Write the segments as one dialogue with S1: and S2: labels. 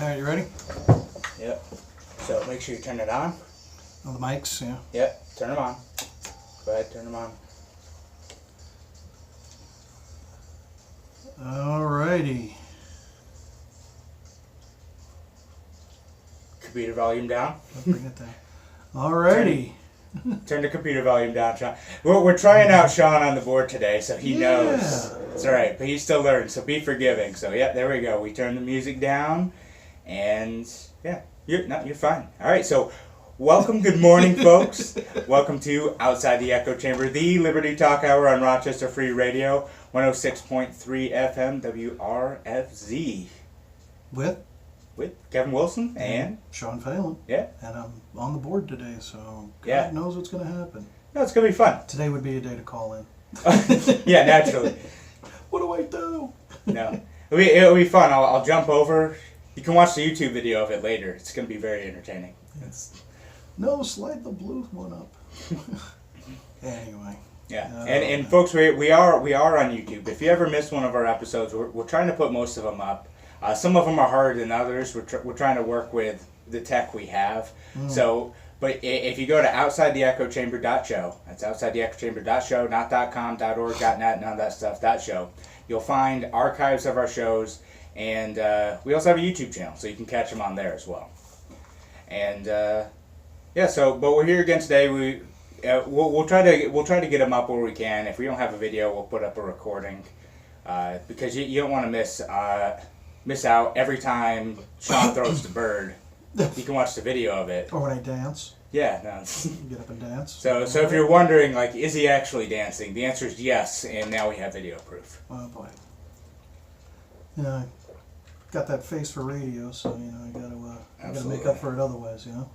S1: Alright, you ready?
S2: Yep. So make sure you turn it on.
S1: Oh, the mics, yeah.
S2: Yep, turn them on. Go ahead, turn them on.
S1: Alrighty.
S2: Computer volume down.
S1: I'll bring it down. Alrighty.
S2: Turn the computer volume down, Sean. We're trying out Sean on the board today, so he knows. It's alright, but he's still learning, so be forgiving. So, yeah, there we go. We turn the music down, and, yeah, you're fine. Alright, so welcome, good morning, folks. Welcome to Outside the Echo Chamber, the Liberty Talk Hour on Rochester Free Radio, 106.3 FM WRFZ. With Kevin Wilson and
S1: Sean Phelan.
S2: Yeah.
S1: And I'm on the board today, so
S2: God
S1: knows what's going to happen.
S2: No, it's going to be fun.
S1: Today would be a day to call in.
S2: Yeah, naturally.
S1: What do I do?
S2: No. It'll be fun. I'll jump over. You can watch the YouTube video of it later. It's going to be very entertaining.
S1: No, slide the blue one up. Anyway.
S2: Yeah, and folks, we are on YouTube. If you ever miss one of our episodes, we're trying to put most of them up. Some of them are harder than others. We're trying to work with the tech we have. So, but if you go to OutsideTheEchoChamber.show, that's OutsideTheEchoChamber.show, not .com, .org, .net, none of that stuff, .show, you'll find archives of our shows, and we also have a YouTube channel, so you can catch them on there as well. And yeah, so but we're here again today. We'll try to get them up where we can. If we don't have a video, we'll put up a recording because you don't want to miss out every time Sean throws the bird. You can watch the video of it.
S1: Or when I dance.
S2: Yeah, no.
S1: Get up and dance.
S2: So if you're wondering, like, is he actually dancing? The answer is yes, and now we have video proof.
S1: Oh boy. You know, I got that face for radio, so you know I gotta make up for it otherwise, you know.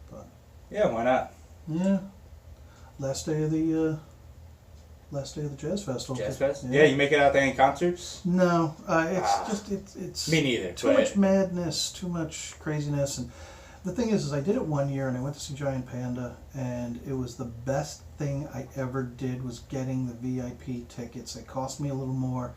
S1: But
S2: yeah, why not?
S1: Yeah. Last day of the Jazz Festival.
S2: Jazz Fest? Yeah, you make it out there in concerts?
S1: No, it's
S2: me neither.
S1: Too much madness, too much craziness, and the thing is I did it one year and I went to see Giant Panda, and it was the best thing I ever did was getting the VIP tickets. It cost me a little more,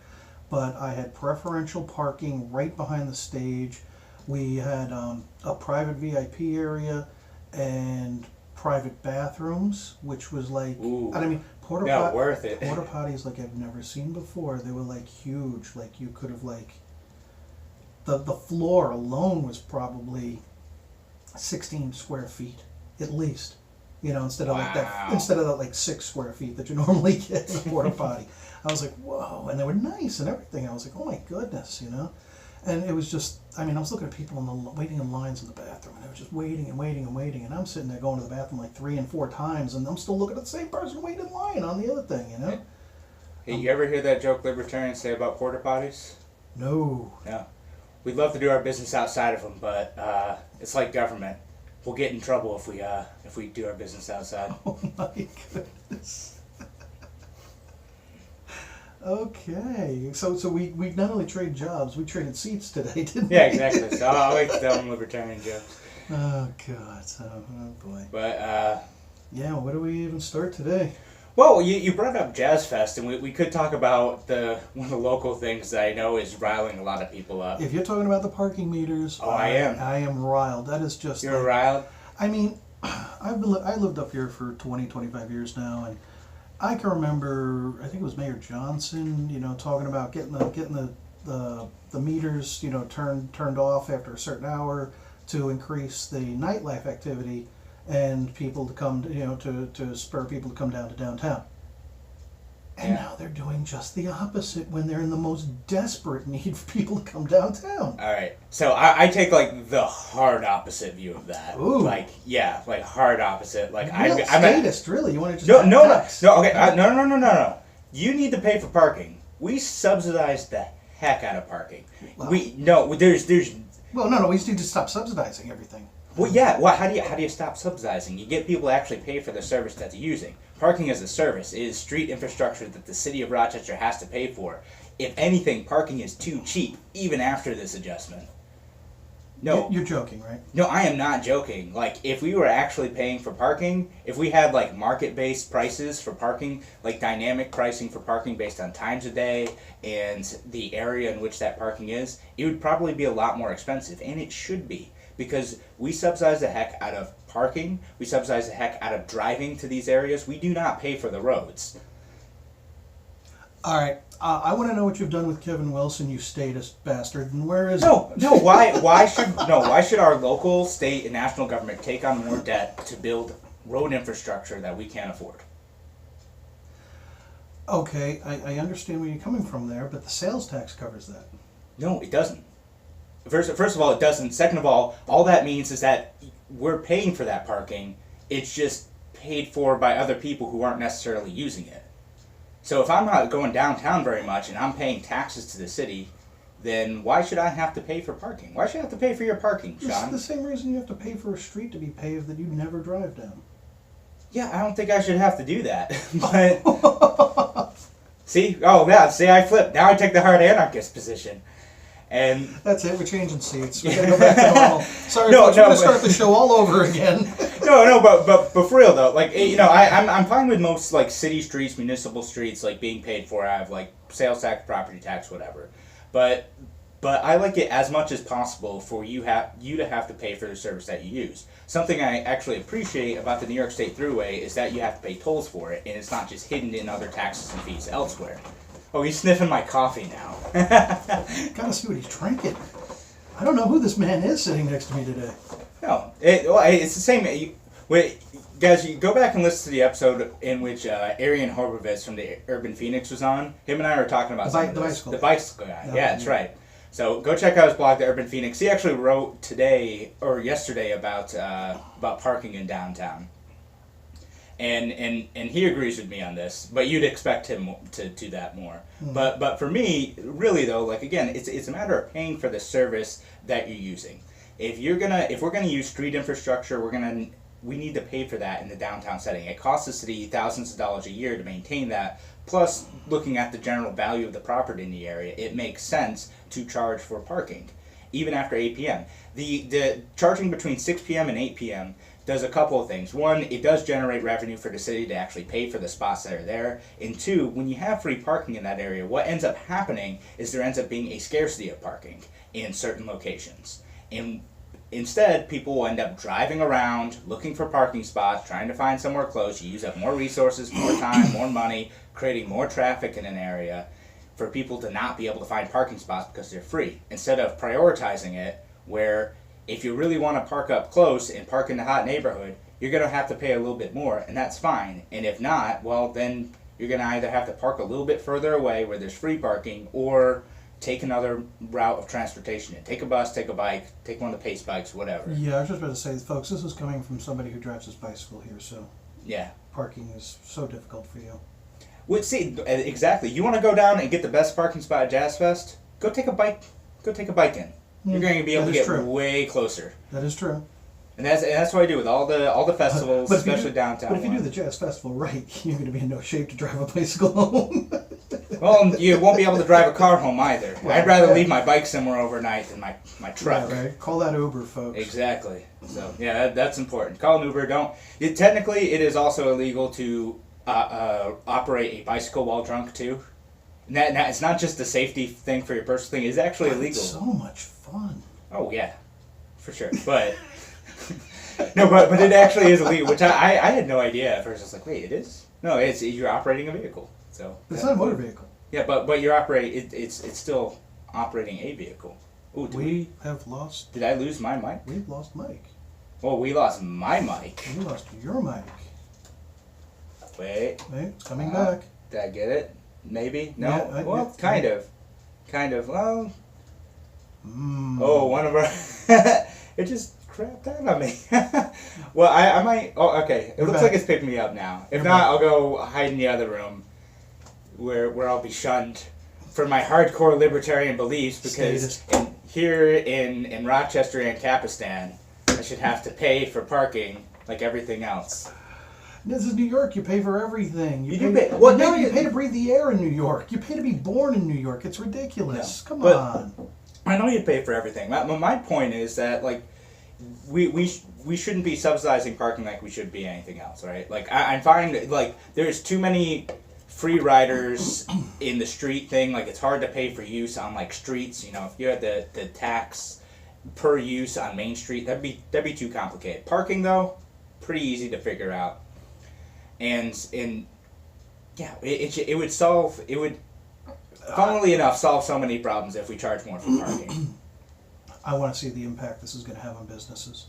S1: but I had preferential parking right behind the stage. We had a private VIP area and private bathrooms, which was like,
S2: ooh.
S1: I mean,
S2: worth it.
S1: Porta potties like I've never seen before. They were like huge. Like you could have like the floor alone was probably 16 square feet at least. You know, instead of that like 6 square feet that you normally get in a porta potty. I was like, whoa, and they were nice and everything. I was like, oh my goodness, you know. And it was just, I mean, I was looking at people waiting in lines in the bathroom, and they were just waiting and waiting and waiting, and I'm sitting there going to the bathroom like 3 and 4 times, and I'm still looking at the same person waiting in line on the other thing, you know?
S2: Hey, you ever hear that joke libertarians say about porta potties?
S1: No.
S2: Yeah. We'd love to do our business outside of them, but it's like government. We'll get in trouble if we do our business outside.
S1: Oh my goodness. Okay, so we not only trade jobs, we traded seats today, didn't we?
S2: Yeah, exactly. So I like to tell them libertarian jokes.
S1: Oh God, oh boy.
S2: But
S1: yeah, where do we even start today?
S2: Well, you brought up Jazz Fest, and we could talk about one of the local things that I know is riling a lot of people up.
S1: If you're talking about the parking meters,
S2: I am.
S1: I am riled. That is just.
S2: You're riled?
S1: I mean, I lived up here for 25 years now, and I can remember, I think it was Mayor Johnson, you know, talking about getting the meters, you know, turned off after a certain hour to increase the nightlife activity and people to come, you know, to spur people to come down to downtown. And now they're doing just the opposite when they're in the most desperate need for people to come downtown.
S2: All right. So I take like the hard opposite view of that.
S1: Ooh.
S2: Like hard opposite. Like
S1: I'm statist, really. You want to just
S2: no. Okay. No. You need to pay for parking. We subsidize the heck out of parking.
S1: Well,
S2: there's.
S1: Well, no. We just need to stop subsidizing everything.
S2: Well, yeah. Well, how do you stop subsidizing? You get people to actually pay for the service that they're using. Parking as a service is street infrastructure that the City of Rochester has to pay for. If anything, parking is too cheap, even after this adjustment. No.
S1: You're joking, right?
S2: No, I am not joking. Like, if we were actually paying for parking, if we had, like, market-based prices for parking, like dynamic pricing for parking based on times of day and the area in which that parking is, it would probably be a lot more expensive. And it should be. Because we subsidize the heck out of parking. We subsidize the heck out of driving to these areas. We do not pay for the roads.
S1: All right. I want to know what you've done with Kevin Wilson, you statist bastard. And where is
S2: No. Why should our local, state, and national government take on more debt to build road infrastructure that we can't afford?
S1: Okay, I understand where you're coming from there, but the sales tax covers that.
S2: No, it doesn't. First of all, it doesn't. Second of all that means is that we're paying for that parking. It's just paid for by other people who aren't necessarily using it. So if I'm not going downtown very much and I'm paying taxes to the city, then why should I have to pay for parking? Why should I have to pay for your parking, Sean?
S1: It's the same reason you have to pay for a street to be paved that you never drive down.
S2: Yeah, I don't think I should have to do that. But see? Oh, yeah, see, I flipped. Now I take the hard anarchist position. And
S1: that's it, we're changing seats. We gotta go back to normal. Sorry, folks, we're gonna start the show all over again.
S2: No, but for real though, like, you know, I'm fine with most, like, city streets, municipal streets, like, being paid for. I have, like, sales tax, property tax, whatever. But I like it as much as possible for you to have to pay for the service that you use. Something I actually appreciate about the New York State Thruway is that you have to pay tolls for it, and it's not just hidden in other taxes and fees elsewhere. Oh, he's sniffing my coffee now.
S1: Gotta see what he's drinking. I don't know who this man is sitting next to me today.
S2: No, it's the same. Guys, you go back and listen to the episode in which Arian Horbevetz from the Urban Phoenix was on. Him and I were talking about
S1: the
S2: bicycle guy. Yeah, that's right. So go check out his blog, The Urban Phoenix. He actually wrote today or yesterday about parking in downtown. And he agrees with me on this, but you'd expect him to do that more. Mm. But for me, really though, like, again, it's a matter of paying for the service that you're using. If we're gonna use street infrastructure, we need to pay for that in the downtown setting. It costs the city thousands of dollars a year to maintain that. Plus, looking at the general value of the property in the area, it makes sense to charge for parking, even after 8 p.m. The charging between 6 p.m. and 8 p.m. does a couple of things. One, it does generate revenue for the city to actually pay for the spots that are there. And two, when you have free parking in that area, what ends up happening is there ends up being a scarcity of parking in certain locations. And instead, people will end up driving around, looking for parking spots, trying to find somewhere close. You use up more resources, more time, more money, creating more traffic in an area for people to not be able to find parking spots because they're free. Instead of prioritizing it, where if you really want to park up close and park in the hot neighborhood, you're going to have to pay a little bit more, and that's fine. And if not, well, then you're going to either have to park a little bit further away where there's free parking, or take another route of transportation. Take a bus, take a bike, take one of the Pace bikes, whatever.
S1: Yeah, I was just about to say, folks, this is coming from somebody who drives his bicycle here, so
S2: yeah,
S1: parking is so difficult for you.
S2: Well, see, exactly. You want to go down and get the best parking spot at Jazz Fest? Go take a bike. Go take a bike in. You're going to be able to get way closer.
S1: That is true.
S2: And that's what I do with all the festivals, especially downtown.
S1: But if you do the Jazz Festival right, you're going to be in no shape to drive a bicycle home.
S2: Well, you won't be able to drive a car home either. Well, I'd rather leave my bike somewhere overnight than my truck.
S1: Yeah, right. Call that Uber, folks.
S2: Exactly. So yeah, that's important. Call an Uber. Technically, it is also illegal to operate a bicycle while drunk too. Now, it's not just a safety thing for your personal thing. It's actually illegal.
S1: It's so much fun.
S2: Oh yeah, for sure. But no, but it actually is illegal, which I had no idea at first. I was like, wait, it is? No, you're operating a vehicle. So
S1: it's not a motor vehicle.
S2: Yeah, but you're it's still operating a vehicle. Ooh,
S1: we have lost.
S2: Did I lose my mic?
S1: We've lost Mike.
S2: Well, we lost my mic.
S1: We lost your mic.
S2: Wait,
S1: it's coming back.
S2: Did I get it? Maybe? No?
S1: Yeah,
S2: well, kind of. Well...
S1: Oh,
S2: one of our... It just crapped out on me. Well, I might... Oh, okay. It looks like it's picking me up now. If not, I'll go hide in the other room where I'll be shunned for my hardcore libertarian beliefs, because here in Rochester and Capistan, I should have to pay for parking like everything else.
S1: This is New York. You pay for everything. You
S2: pay. Well,
S1: no, you pay to breathe the air in New York. You pay to be born in New York. It's ridiculous.
S2: No,
S1: Come on.
S2: I know you pay for everything. My point is that like we shouldn't be subsidizing parking like we should be anything else, right? Like I find like there's too many free riders in the street thing. Like it's hard to pay for use on like streets. You know, if you had the tax per use on Main Street, that'd be too complicated. Parking though, pretty easy to figure out, and yeah, it would solve it would. Funnily enough, solve so many problems if we charge more for parking.
S1: I want to see the impact this is going to have on businesses,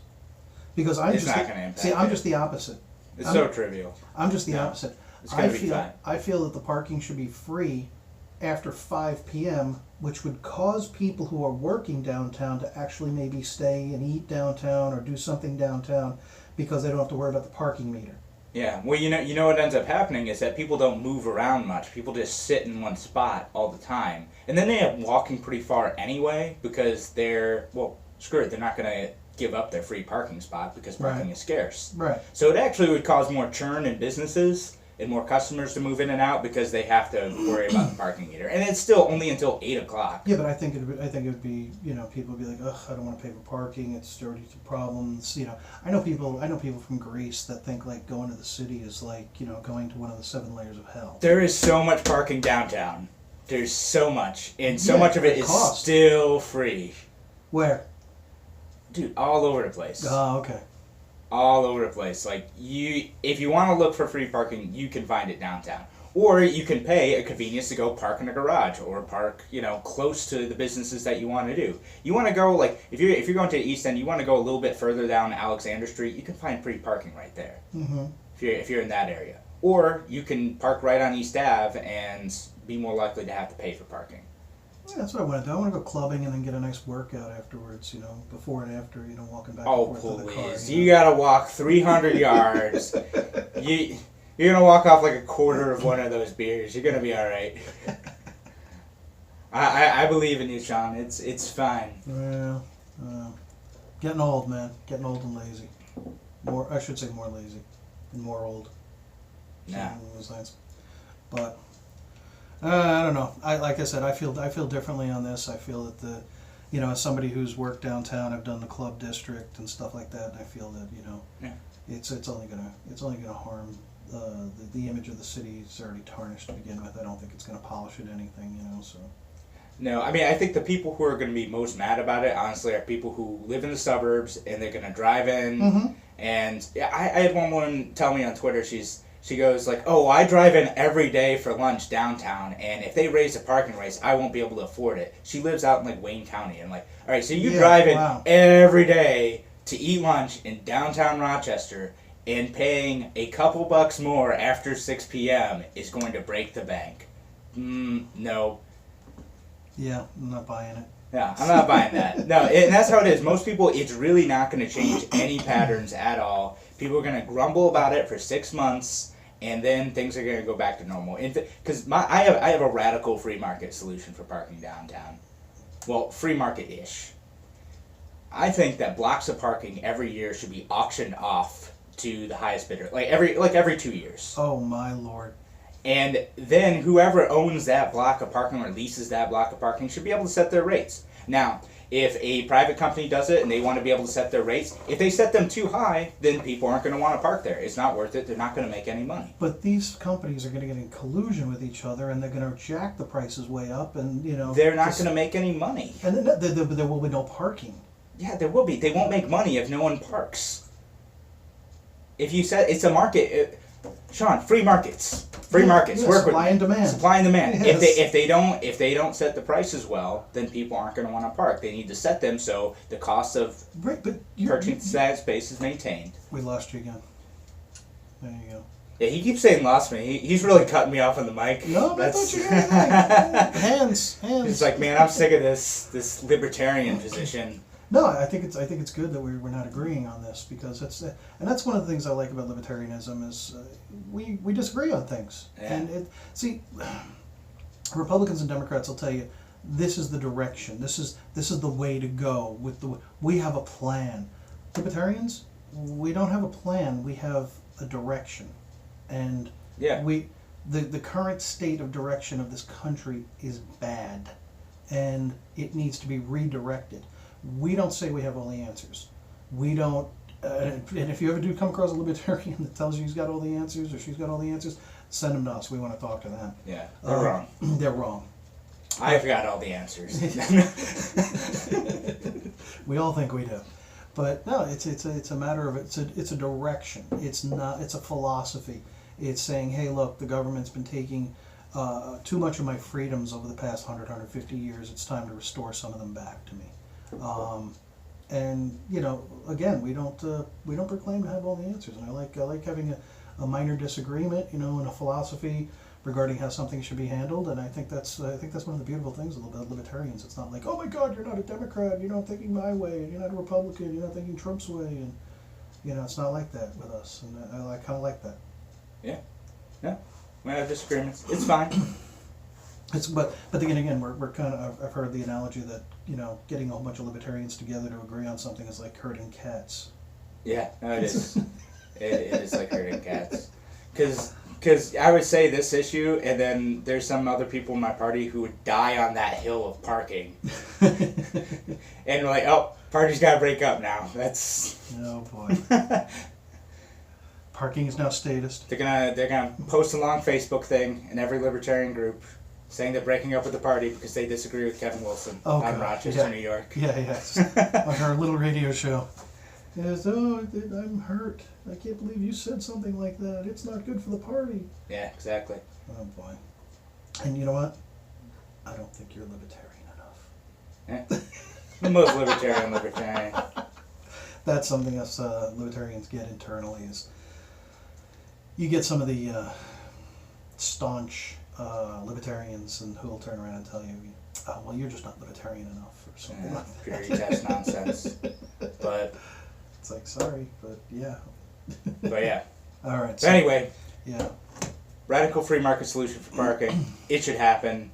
S1: because I'm
S2: It's
S1: just
S2: not going to impact.
S1: see. I'm
S2: it.
S1: just the opposite.
S2: It's so trivial.
S1: I'm just the
S2: No,
S1: opposite.
S2: It's going
S1: I
S2: to be
S1: feel
S2: fine.
S1: I feel that the parking should be free after 5 p.m., which would cause people who are working downtown to actually maybe stay and eat downtown or do something downtown because they don't have to worry about the parking meter.
S2: Yeah. Well, you know what ends up happening is that people don't move around much. People just sit in one spot all the time, and then they end up walking pretty far anyway because screw it. They're not going to give up their free parking spot because parking is scarce.
S1: Right.
S2: So it actually would cause more churn in businesses and more customers to move in and out because they have to worry about the parking meter. And it's still only until 8 o'clock.
S1: Yeah, but I think it would be, people would be like, ugh, I don't want to pay for parking. It's already problems. I know people from Greece that think like going to the city is like, going to one of the 7 layers of hell.
S2: There is so much parking downtown. There's so much. And so much of it is
S1: cost.
S2: still free.
S1: Where?
S2: Dude, all over the place.
S1: Oh, okay.
S2: All over the place. Like, if you want to look for free parking, you can find it downtown. Or you can pay a convenience to go park in a garage or park, close to the businesses that you want to do. You want to go, like, if you're going to the East End, you want to go a little bit further down Alexander Street, you can find free parking right there.
S1: Mm-hmm.
S2: If you're in that area. Or you can park right on East Ave and be more likely to have to pay for parking.
S1: Yeah, that's what I want to do. I want to go clubbing and then get a nice workout afterwards, before and after, walking back
S2: Oh,
S1: and forth to the car.
S2: please. You gotta walk 300 yards. You're gonna walk off like a quarter of one of those beers. You're gonna be alright. I believe in you, Sean. It's fine.
S1: Well, getting old, man. Getting old and lazy. I should say more lazy and more old.
S2: Yeah.
S1: But I don't know. Like I said, I feel differently on this. I feel that as somebody who's worked downtown, I've done the club district and stuff like that, and I feel that
S2: Yeah.
S1: it's only gonna harm the image of the city. It's already tarnished to begin with. I don't think it's gonna polish it anything. So.
S2: No, I mean, I think the people who are going to be most mad about it, honestly, are people who live in the suburbs and they're going to drive in.
S1: Mm-hmm.
S2: And I had one woman tell me on Twitter, she goes like, oh, I drive in every day for lunch downtown, and if they raise the parking rates, I won't be able to afford it. She lives out in like Wayne County, and like, all right, so you drive in every day to eat lunch in downtown Rochester, and paying a couple bucks more after 6 p.m. is going to break the bank. No.
S1: Yeah, I'm not buying it.
S2: Yeah, I'm not buying that. No, and that's how it is. Most people, it's really not going to change any patterns at all. People are going to grumble about it for 6 months, and then things are going to go back to normal. Because I have a radical free market solution for parking downtown. Well, free market-ish. I think that blocks of parking every year should be auctioned off to the highest bidder, like every 2 years.
S1: Oh my lord.
S2: And then whoever owns that block of parking or leases that block of parking should be able to set their rates. Now, if a private company does it and they want to be able to set their rates, if they set them too high, then people aren't going to want to park there. It's not worth it. They're not going to make any money.
S1: But these companies are going to get in collusion with each other, and they're going to jack the prices way up, and
S2: they're not going to make any money.
S1: And then there will be no parking.
S2: Yeah, there will be. They won't make money if no one parks. If you said it's a market, Sean, free markets. Free markets.
S1: Yeah,
S2: Work with
S1: supply and demand.
S2: Supply and demand.
S1: Yes.
S2: If they don't set the prices well, then people aren't going to want to park. They need to set them so the cost of
S1: Right, but
S2: purchasing that space is maintained.
S1: we lost you again. There you go.
S2: Yeah, he keeps saying lost me. He's really cutting me off on the mic.
S1: No, I thought you had hands.
S2: He's like, man, I'm sick of this libertarian position.
S1: No, I think it's good that we're not agreeing on this, because that's one of the things I like about libertarianism is we disagree on things.
S2: Yeah.
S1: And Republicans and Democrats will tell you this is the direction. This is the way to go. We have a plan. Libertarians, we don't have a plan. We have a direction, and
S2: Yeah.
S1: the current state of direction of this country is bad. and it needs to be redirected. We don't say we have all the answers. We don't, and if you ever do come across a libertarian that tells you he's got all the answers or she's got all the answers, send them to us. We want to talk to them.
S2: Yeah, they're wrong.
S1: They're wrong.
S2: I've got all the answers.
S1: We all think we do, but no, it's a matter of it's a direction. It's a philosophy. It's saying, hey, look, the government's been taking too much of my freedoms over the past 150 years. It's time to restore some of them back to me. And again, we don't proclaim to have all the answers. And I like having a minor disagreement, in a philosophy regarding how something should be handled. And I think that's one of the beautiful things about libertarians. It's not like, oh my God, you're not a Democrat, you're not thinking my way, and you're not a Republican, you're not thinking Trump's way, and it's not like that with us. And I kind of like that.
S2: Yeah. No. We have disagreements. It's fine.
S1: But then again, we're kind of, I've heard the analogy that getting a whole bunch of libertarians together to agree on something is like herding cats.
S2: Yeah, no, it is. it is like herding cats. Because I would say this issue, and then there's some other people in my party who would die on that hill of parking. And we're like, oh, party's got to break up now. That's.
S1: Oh boy. Parking is now statist.
S2: They're gonna post a long Facebook thing in every libertarian group, saying they're breaking up with the party because they disagree with Kevin Wilson on Rochester, New York.
S1: Yeah. On our little radio show. Yes, I'm hurt. I can't believe you said something like that. It's not good for the party.
S2: Yeah, exactly.
S1: Oh boy. And you know what? I don't think you're libertarian enough.
S2: Yeah. The most libertarian.
S1: That's something us libertarians get internally is you get some of the staunch libertarians and who will turn around and tell you, oh, well, you're just not libertarian enough or something like that.
S2: Purity test nonsense. But
S1: it's like, sorry, but yeah.
S2: But yeah.
S1: All right.
S2: So anyway.
S1: Yeah.
S2: Radical free market solution for parking. It should happen.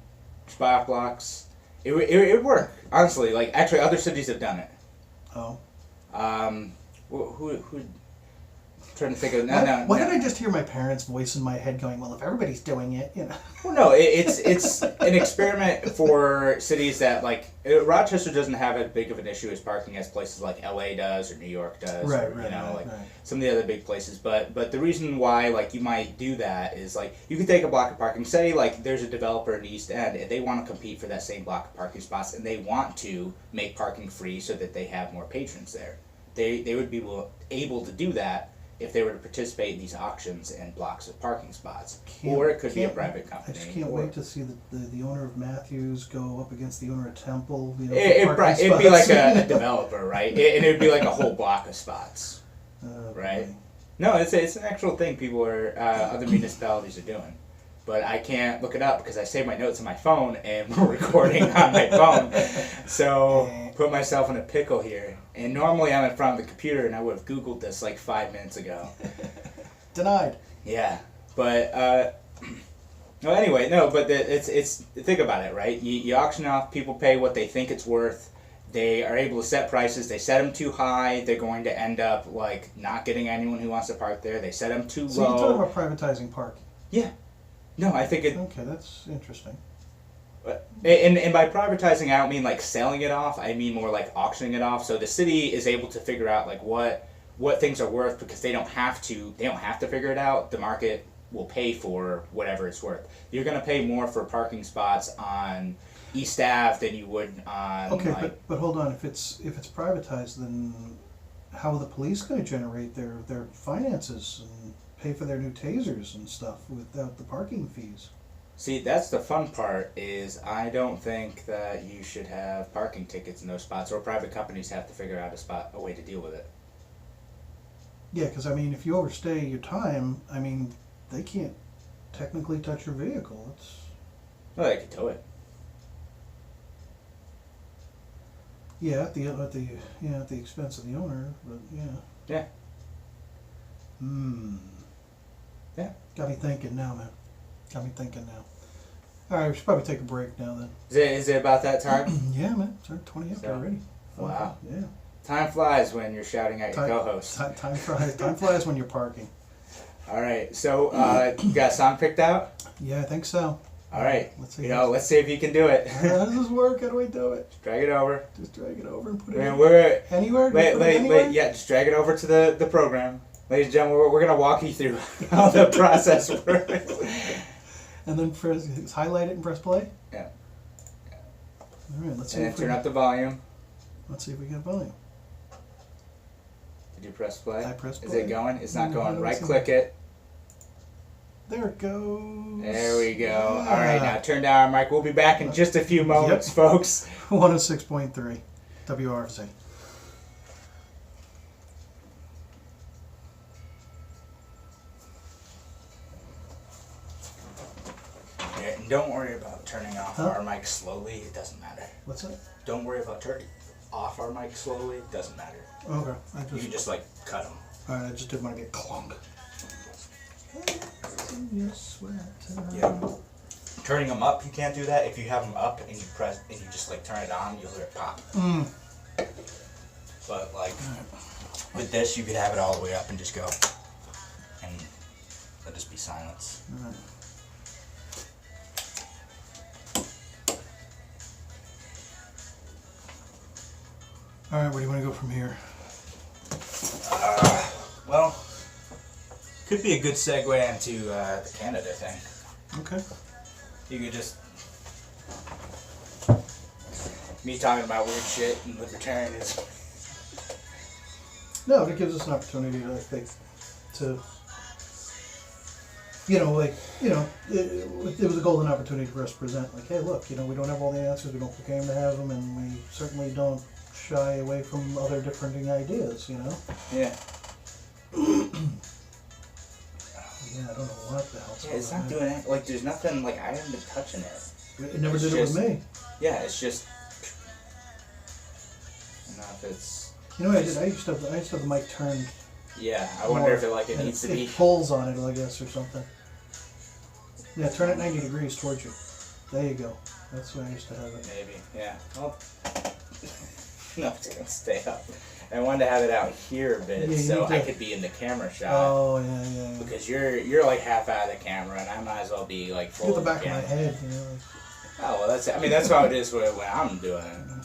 S2: Spot blocks. It would work. Honestly, like actually other cities have done it.
S1: Oh.
S2: Who trying to think of
S1: Why did I just hear my parents' voice in my head going, well, if everybody's doing it,
S2: Well, no, it's an experiment for cities that, like, Rochester doesn't have as big of an issue as parking as places like LA does or New York does,
S1: right,
S2: some of the other big places. But the reason why, like, you might do that is, like, you could take a block of parking, say, like, there's a developer in the East End, and they want to compete for that same block of parking spots, and they want to make parking free so that they have more patrons there. They would be able to do that if they were to participate in these auctions and blocks of parking spots. Or it could be a private company.
S1: I just can't wait to see the owner of Matthews go up against the owner of Temple.
S2: It'd be like a developer, right? And it would be like a whole block of spots, right?
S1: Boy.
S2: No, it's an actual thing people are, other municipalities are doing. But I can't look it up because I save my notes on my phone and we're recording on my phone. So put myself in a pickle here. And normally I'm in front of the computer and I would have Googled this like 5 minutes ago.
S1: Denied.
S2: Yeah. But, well, anyway, no, but it's think about it, right? You auction off, people pay what they think it's worth. They are able to set prices. They set them too high, they're going to end up like not getting anyone who wants to park there. They set them too low.
S1: So you're talking about privatizing parking?
S2: Yeah. No, I think it...
S1: Okay, that's interesting.
S2: And by privatizing, I don't mean like selling it off. I mean more like auctioning it off. So the city is able to figure out like what things are worth because they don't have to figure it out. The market will pay for whatever it's worth. You're going to pay more for parking spots on East Ave than you would on...
S1: Okay, but hold on. If it's privatized, then how are the police going to generate their finances and pay for their new tasers and stuff without the parking fees?
S2: See, that's the fun part is I don't think that you should have parking tickets in those spots or private companies have to figure out a way to deal with it.
S1: Yeah, because I mean, if you overstay your time, I mean, they can't technically touch your vehicle.
S2: Well, they could tow it.
S1: Yeah, at the expense of the owner, but yeah.
S2: Yeah. Yeah.
S1: Got me thinking now, man. All right, we should probably take a break now then.
S2: Is it about that time?
S1: Yeah, man. It's 20 after already.
S2: Wow.
S1: Yeah.
S2: Time flies when you're shouting at your co-host.
S1: Time flies when you're parking.
S2: All right. So, you got a song picked out?
S1: Yeah, I think so.
S2: All right.
S1: Let's see.
S2: Let's see if you can do it.
S1: How does this work? How do I do it?
S2: Just drag it over.
S1: Just drag it over and put it
S2: Anywhere?
S1: Wait.
S2: Yeah, just drag it over to the program. Ladies and gentlemen, we're going to walk you through how the process works.
S1: And then highlight it and press play?
S2: Yeah.
S1: All right, let's see.
S2: And then turn up the volume.
S1: Let's see if we get volume.
S2: Did you press play?
S1: I pressed play.
S2: Is it going? It's not going.
S1: I
S2: Right
S1: don't
S2: click it.
S1: There it goes.
S2: There we go.
S1: Yeah.
S2: All right, now turn down our mic. We'll be back in just a few moments, folks.
S1: 106.3 WRFZ.
S2: Yeah, and don't worry about turning off our mic slowly. It doesn't matter.
S1: What's that?
S2: Don't worry about turning off our mic slowly. It doesn't matter.
S1: Okay.
S2: You can just cut them.
S1: Alright, I just didn't want to get clunk.
S2: Yeah. Turning them up, you can't do that. If you have them up and you press and you just turn it on, you'll hear it pop. But with this, you could have it all the way up and just go, and let just be silence.
S1: Alright, where do you want to go from here?
S2: Well, could be a good segue into the Canada thing.
S1: Okay.
S2: You could just me talking about weird shit and libertarianism.
S1: No, but it gives us an opportunity to, I think, it was a golden opportunity for us to present, hey, look, we don't have all the answers, we don't proclaim to have them, and we certainly don't shy away from other differing ideas,
S2: Yeah.
S1: Yeah, I don't know what the hell's
S2: Yeah, it's not doing it. There's nothing, I haven't been touching it.
S1: It never did it with me.
S2: Yeah, it's just, if it's...
S1: I did. I used to have the mic turned.
S2: Yeah, I wonder if it needs to be...
S1: It pulls on it, I guess, or something. Yeah, turn it 90 degrees towards you. There you go. That's where I used to have it.
S2: Maybe, yeah. Well, no, it's going to stay up. I wanted to have it out here a bit so I could be in the camera shot.
S1: Oh, yeah.
S2: Because you're half out of the camera, and I might as well be full
S1: at the
S2: of
S1: back
S2: the
S1: of my head,
S2: Oh, well, that's how it is when I'm doing it.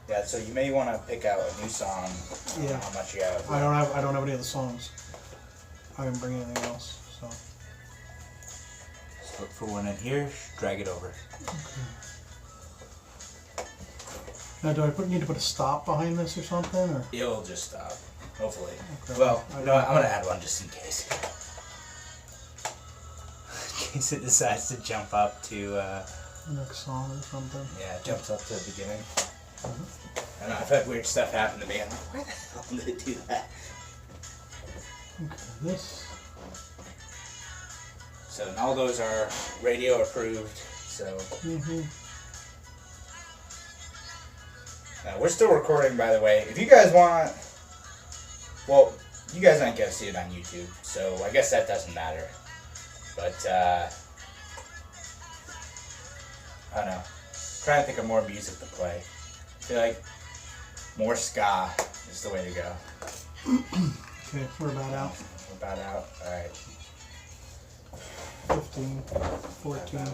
S2: Yeah, so you may want to pick out a new song. I don't know how much you have.
S1: I don't have any other songs. I didn't bring anything else, so.
S2: Just look for one in here. Drag it over.
S1: Okay. Now, do I need to put a stop behind this or something, or?
S2: It'll just stop. Hopefully.
S1: Okay.
S2: Well, I'm gonna add one just in case. In case it decides to jump up to.
S1: The next song or something.
S2: Yeah, it jumps up to the beginning. I don't know, I've had weird stuff happen to me. I'm like, why the hell did it do that?
S1: Okay, this.
S2: So, and all those are radio approved, so. We're still recording, by the way. If you guys want, well, you guys aren't going to see it on YouTube, so I guess that doesn't matter. But, I don't know. I'm trying to think of more music to play. I feel like more ska is the way to go.
S1: Okay, we're about out.
S2: We're about out. Alright.
S1: 15, 14.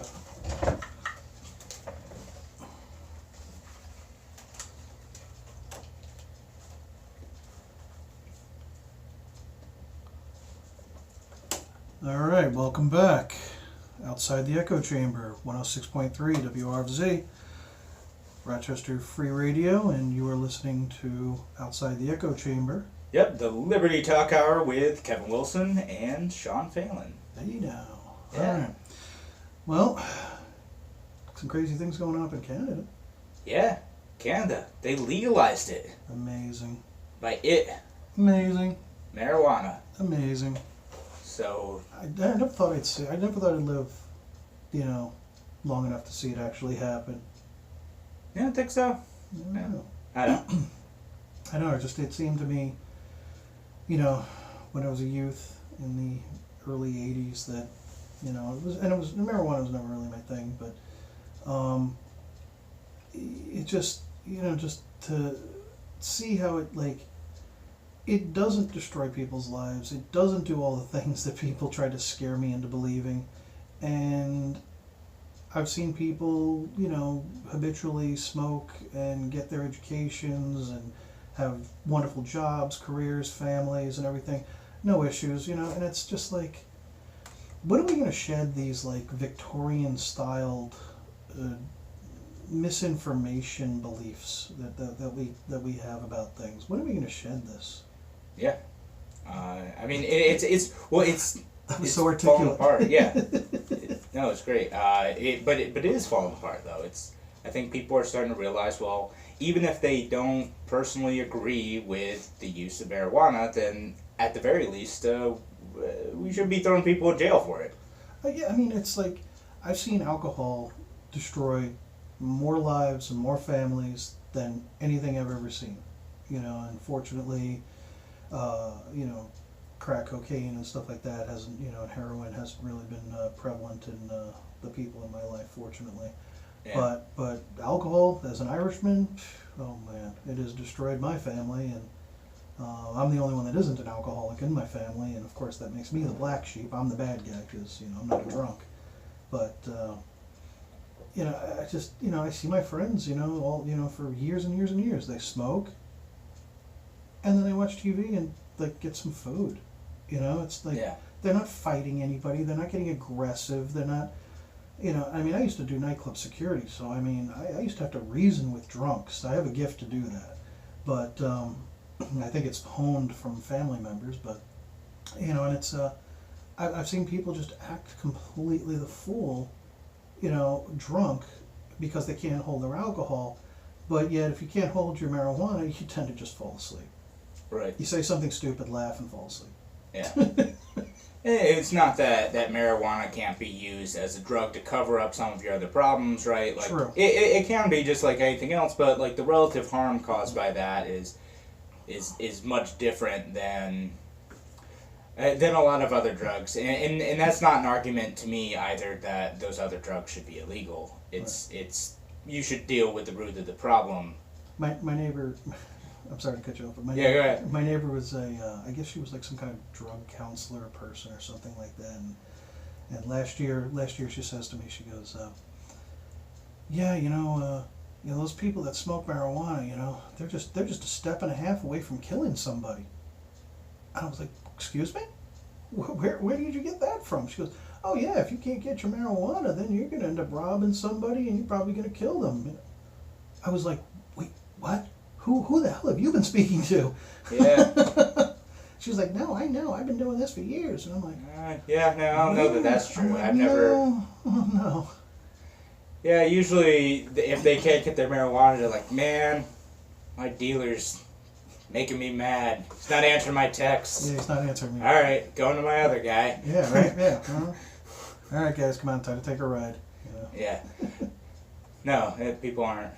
S1: Alright, welcome back. Outside the Echo Chamber, 106.3 WRFZ, Rochester Free Radio, and you are listening to Outside the Echo Chamber.
S2: Yep, the Liberty Talk Hour with Kevin Wilson and Sean Phelan.
S1: Hey now.
S2: Yeah.
S1: Alright. Well, some crazy things going on up in Canada.
S2: Yeah, Canada. They legalized it.
S1: Amazing.
S2: By it.
S1: Amazing.
S2: Marijuana.
S1: Amazing.
S2: So
S1: I never thought I'd live, long enough to see it actually happen.
S2: you don't think so?
S1: Yeah.
S2: I don't.
S1: I know. It seemed to me, when I was a youth in the early '80s that, marijuana was never really my thing, but it just, just to see how it doesn't destroy people's lives. It doesn't do all the things that people try to scare me into believing. And I've seen people, habitually smoke and get their educations and have wonderful jobs, careers, families, and everything. No issues, and it's just like, when are we going to shed these Victorian-styled misinformation beliefs that we have about things? When are we going to shed this?
S2: Yeah. I mean, it's
S1: That was so articulate.
S2: Falling apart. Yeah. No, it's great. But it is falling apart though. I think people are starting to realize, well, even if they don't personally agree with the use of marijuana, then at the very least, we should be throwing people in jail for it.
S1: Yeah, I mean, it's like, I've seen alcohol destroy more lives and more families than anything I've ever seen. Unfortunately, crack cocaine and stuff like that hasn't, and heroin hasn't really been prevalent in the people in my life, fortunately. Yeah. But alcohol, as an Irishman, oh man, it has destroyed my family, and I'm the only one that isn't an alcoholic in my family, and of course that makes me the black sheep. I'm the bad guy because, I'm not a drunk. But, I just, I see my friends, all, for years and years and years, they smoke, and then they watch TV and, get some food. It's like, yeah. They're not fighting anybody, they're not getting aggressive, they're not, I used to do nightclub security, so, I used to have to reason with drunks. I have a gift to do that. But, I think it's honed from family members, but, and it's, I've seen people just act completely the fool, drunk, because they can't hold their alcohol, but yet if you can't hold your marijuana, you tend to just fall asleep.
S2: Right.
S1: You say something stupid, laugh, and fall asleep.
S2: Yeah. It's not that marijuana can't be used as a drug to cover up some of your other problems, right?
S1: True.
S2: It can be just like anything else, but the relative harm caused by that is much different than a lot of other drugs, and that's not an argument to me either that those other drugs should be illegal. It's you should deal with the root of the problem.
S1: My neighbor, I'm sorry to cut you off, but
S2: go ahead.
S1: My neighbor was I guess she was some kind of drug counselor person or something like that, and last year she says to me, she goes, yeah, those people that smoke marijuana, they're just a step and a half away from killing somebody. And I was like, excuse me? Where did you get that from? She goes, oh yeah, if you can't get your marijuana, then you're going to end up robbing somebody and you're probably going to kill them. I was like, wait, what? Who the hell have you been speaking to?
S2: Yeah.
S1: She was like, no, I know. I've been doing this for years. And I'm like,
S2: yeah, no, I don't know that that's true.
S1: Like,
S2: I've never...
S1: No.
S2: Yeah, usually if they can't get their marijuana, they're like, man, my dealer's making me mad. He's not answering my texts.
S1: Yeah, he's not answering me.
S2: All right, going to my other guy.
S1: Yeah, right, yeah. All right, guys, come on, time to take a ride.
S2: Yeah. No, people aren't.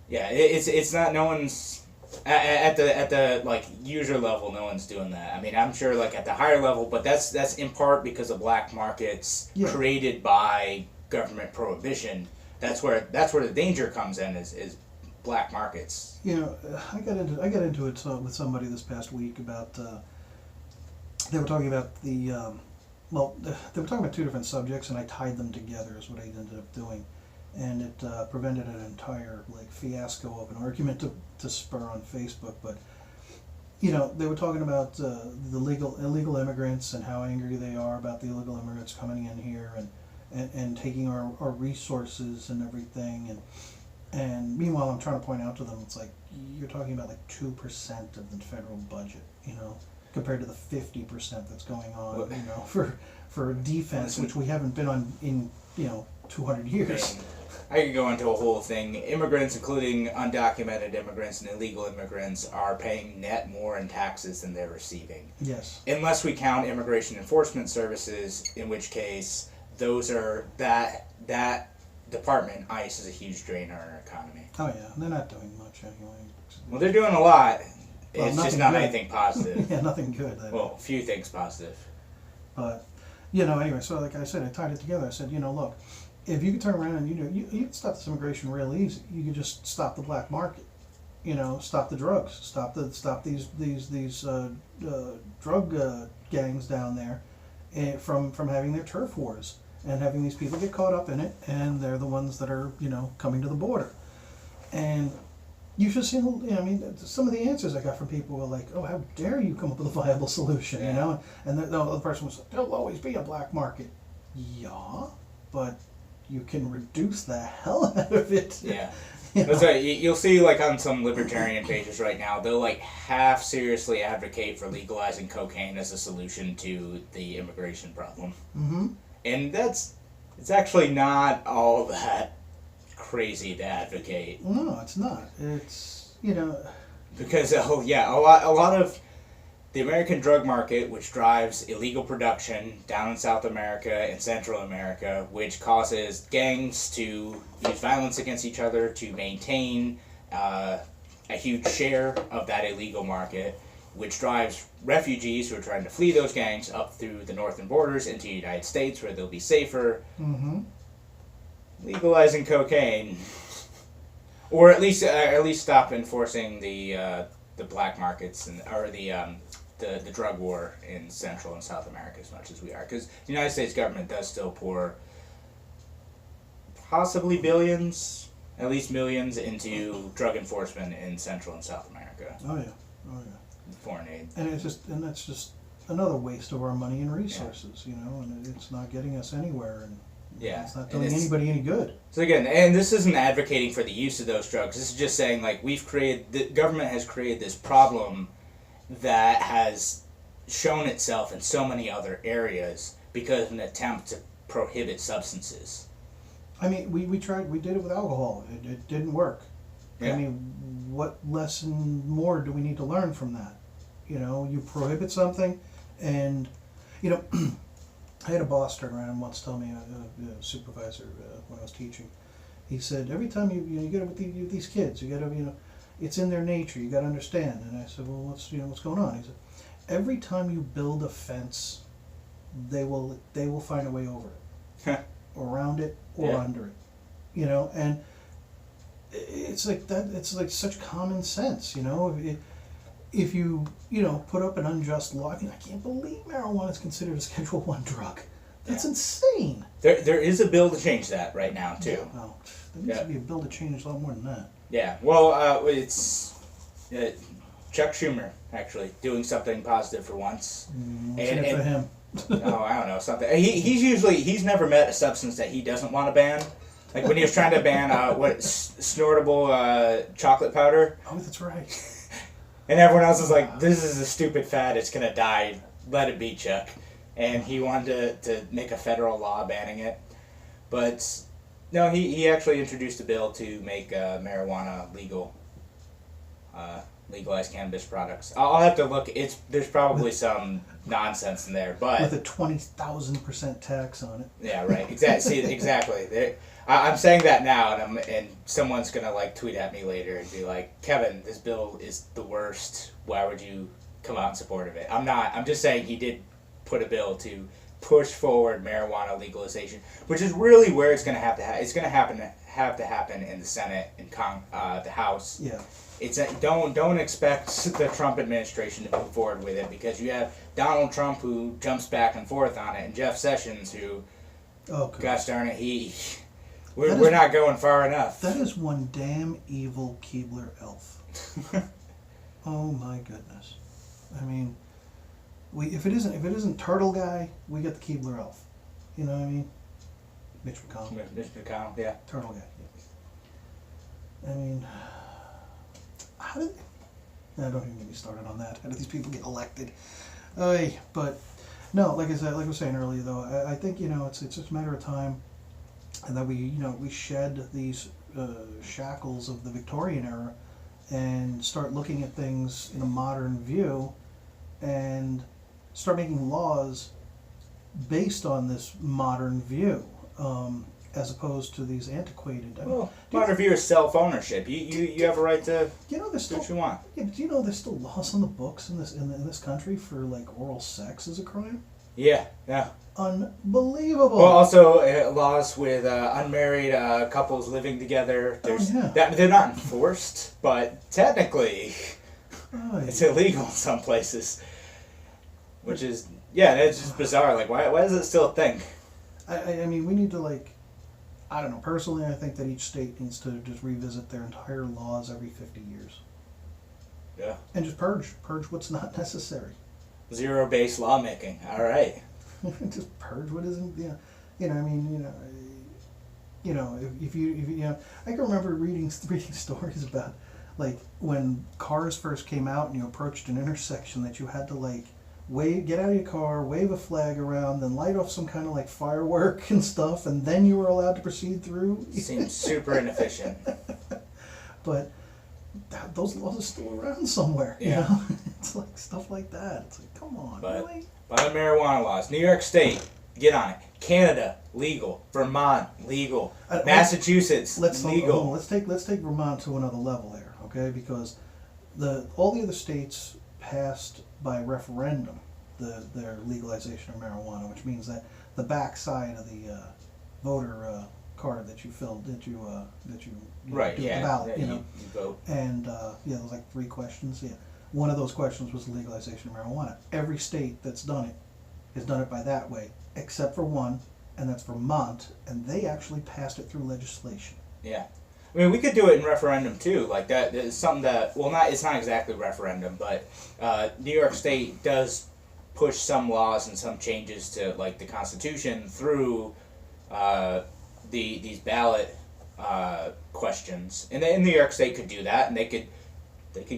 S2: Yeah, it's not, no one's, at the user level, no one's doing that. I mean, I'm sure at the higher level, but that's in part because of black markets created by government prohibition. That's where the danger comes in is black markets.
S1: I got into it with somebody this past week about they were talking about they were talking about two different subjects, and I tied them together is what I ended up doing, and it prevented an entire fiasco of an argument to spur on Facebook. But they were talking about the illegal immigrants and how angry they are about the illegal immigrants coming in here and taking our resources and everything, and meanwhile I'm trying to point out to them, it's like, you're talking about 2% of the federal budget, compared to the 50% that's going on, for defense, which we haven't been on in 200 years.
S2: I could go into a whole thing. Immigrants, including undocumented immigrants and illegal immigrants, are paying net more in taxes than they're receiving.
S1: Yes.
S2: Unless we count immigration enforcement services, in which case those are that department, ICE, is a huge drain on our economy.
S1: Oh yeah, they're not doing much anyway.
S2: Well, they're doing a lot. it's just
S1: nothing
S2: not
S1: good.
S2: anything positive.
S1: Yeah, nothing good.
S2: Well, few things positive.
S1: But, anyway, so like I said, I tied it together. I said, look, if you could turn around and, you could stop this immigration real easy. You could just stop the black market. Stop the drugs. Stop these drug gangs down there from having their turf wars and having these people get caught up in it, and they're the ones that are, coming to the border. And you should see, some of the answers I got from people were like, oh, how dare you come up with a viable solution, And the other person was like, there'll always be a black market. Yeah, but you can reduce the hell out of it.
S2: Yeah. You'll see, like, on some libertarian pages right now, they'll, like, half seriously advocate for legalizing cocaine as a solution to the immigration problem.
S1: Mm-hmm.
S2: And it's actually not all that crazy to advocate.
S1: No, it's not. It's,
S2: Because, a lot of the American drug market, which drives illegal production down in South America and Central America, which causes gangs to use violence against each other to maintain a huge share of that illegal market, which drives refugees who are trying to flee those gangs up through the northern borders into the United States where they'll be safer.
S1: Mm-hmm.
S2: Legalizing cocaine, or at least stop enforcing the black markets or the drug war in Central and South America as much as we are, because the United States government does still pour possibly billions, at least millions, into drug enforcement in Central and South America.
S1: Oh yeah.
S2: Foreign aid.
S1: And that's just another waste of our money and resources, and it's not getting us anywhere, and it's not doing anybody any good.
S2: So again, and this isn't advocating for the use of those drugs. This is just saying, like, the government has created this problem that has shown itself in so many other areas because of an attempt to prohibit substances.
S1: I mean, we did it with alcohol. It didn't work.
S2: Yeah.
S1: I mean, what lesson more do we need to learn from that? You prohibit something, and, I had a boss turn around and once tell me, a supervisor, when I was teaching, he said, every time you get it with these kids, you got to, it's in their nature, you got to understand. And I said, well, what's going on? He said, every time you build a fence, they will find a way over it, around it or under it, and it's like that. It's like such common sense, If you put up an unjust law, I can't believe marijuana is considered a Schedule I drug. That's insane.
S2: There is a bill to change that right now too.
S1: Yeah, well, there needs to be a bill to change a lot more than that.
S2: Yeah, well, it's Chuck Schumer actually doing something positive for once.
S1: What's in it for him?
S2: Oh, I don't know, something. He's never met a substance that he doesn't want to ban. Like when he was trying to ban snortable chocolate powder.
S1: Oh, that's right.
S2: And everyone else is like, this is a stupid fad, it's gonna die, let it be, Chuck. And he wanted to make a federal law banning it. But no, he actually introduced a bill to make marijuana legal, legalize cannabis products. I'll have to look. There's probably some nonsense in there, but
S1: with a 20,000% tax on it.
S2: Yeah, right. Exactly. I'm saying that now, and someone's gonna like tweet at me later and be like, Kevin, this bill is the worst. Why would you come out in support of it? I'm not. I'm just saying he did put a bill to push forward marijuana legalization, which is really where it's gonna have to happen. It's gonna have to happen in the Senate and the House.
S1: Yeah.
S2: Don't expect the Trump administration to move forward with it, because you have Donald Trump who jumps back and forth on it, and Jeff Sessions who, gosh darn it, we're not going far enough.
S1: That is one damn evil Keebler elf. Oh my goodness! I mean, if it isn't Turtle Guy, we get the Keebler elf. You know what I mean? Mitch McConnell.
S2: Mitch McConnell, yeah.
S1: Turtle Guy. Yeah. I mean, don't even get me started on that. How do these people get elected? But no, like I was saying earlier, though, I think it's just a matter of time, and that we shed these shackles of the Victorian era and start looking at things in a modern view, and start making laws based on this modern view, as opposed to these antiquated.
S2: Modern view is self-ownership. You have a right to
S1: know there's
S2: Do
S1: still
S2: what you want.
S1: yeah, but do you know there's still laws on the books in this country for like oral sex as a crime?
S2: Yeah, yeah.
S1: Unbelievable.
S2: Well, also laws with unmarried couples living together. There's
S1: yeah.
S2: they're not enforced, but technically it's
S1: yeah.
S2: illegal in some places. Which is that's just bizarre. Like why is it still a thing?
S1: I mean, we need to like, I don't know. Personally, I think that each state needs to just revisit their entire laws every 50 years.
S2: Yeah.
S1: And just purge what's not necessary.
S2: Zero-based lawmaking. All right.
S1: Just purge what isn't. I mean, if you I can remember reading stories about like when cars first came out and you approached an intersection that you had to like get out of your car, wave a flag around, then light off some kind of like firework and stuff, and then you were allowed to proceed through.
S2: Seems super inefficient.
S1: But those laws are still around somewhere.
S2: Yeah.
S1: You know? It's like stuff like that. It's like, come on, really?
S2: By the marijuana laws, New York State, get on it. Canada, legal. Vermont, legal. Massachusetts, legal.
S1: Let's take Vermont to another level here, okay? Because all the other states passed by referendum their legalization of marijuana, which means that the back side of the voter card that you filled, that you
S2: Right,
S1: do
S2: yeah.
S1: the ballot,
S2: You vote.
S1: and there was like 3 questions. Yeah, one of those questions was legalization of marijuana. Every state that's done it has done it by that way, except for one, and that's Vermont, and they actually passed it through legislation.
S2: Yeah. I mean, we could do it in referendum too. Like that is something that it's not exactly referendum, but New York State does push some laws and some changes to like the Constitution through these ballot questions, and New York State could do that, and they could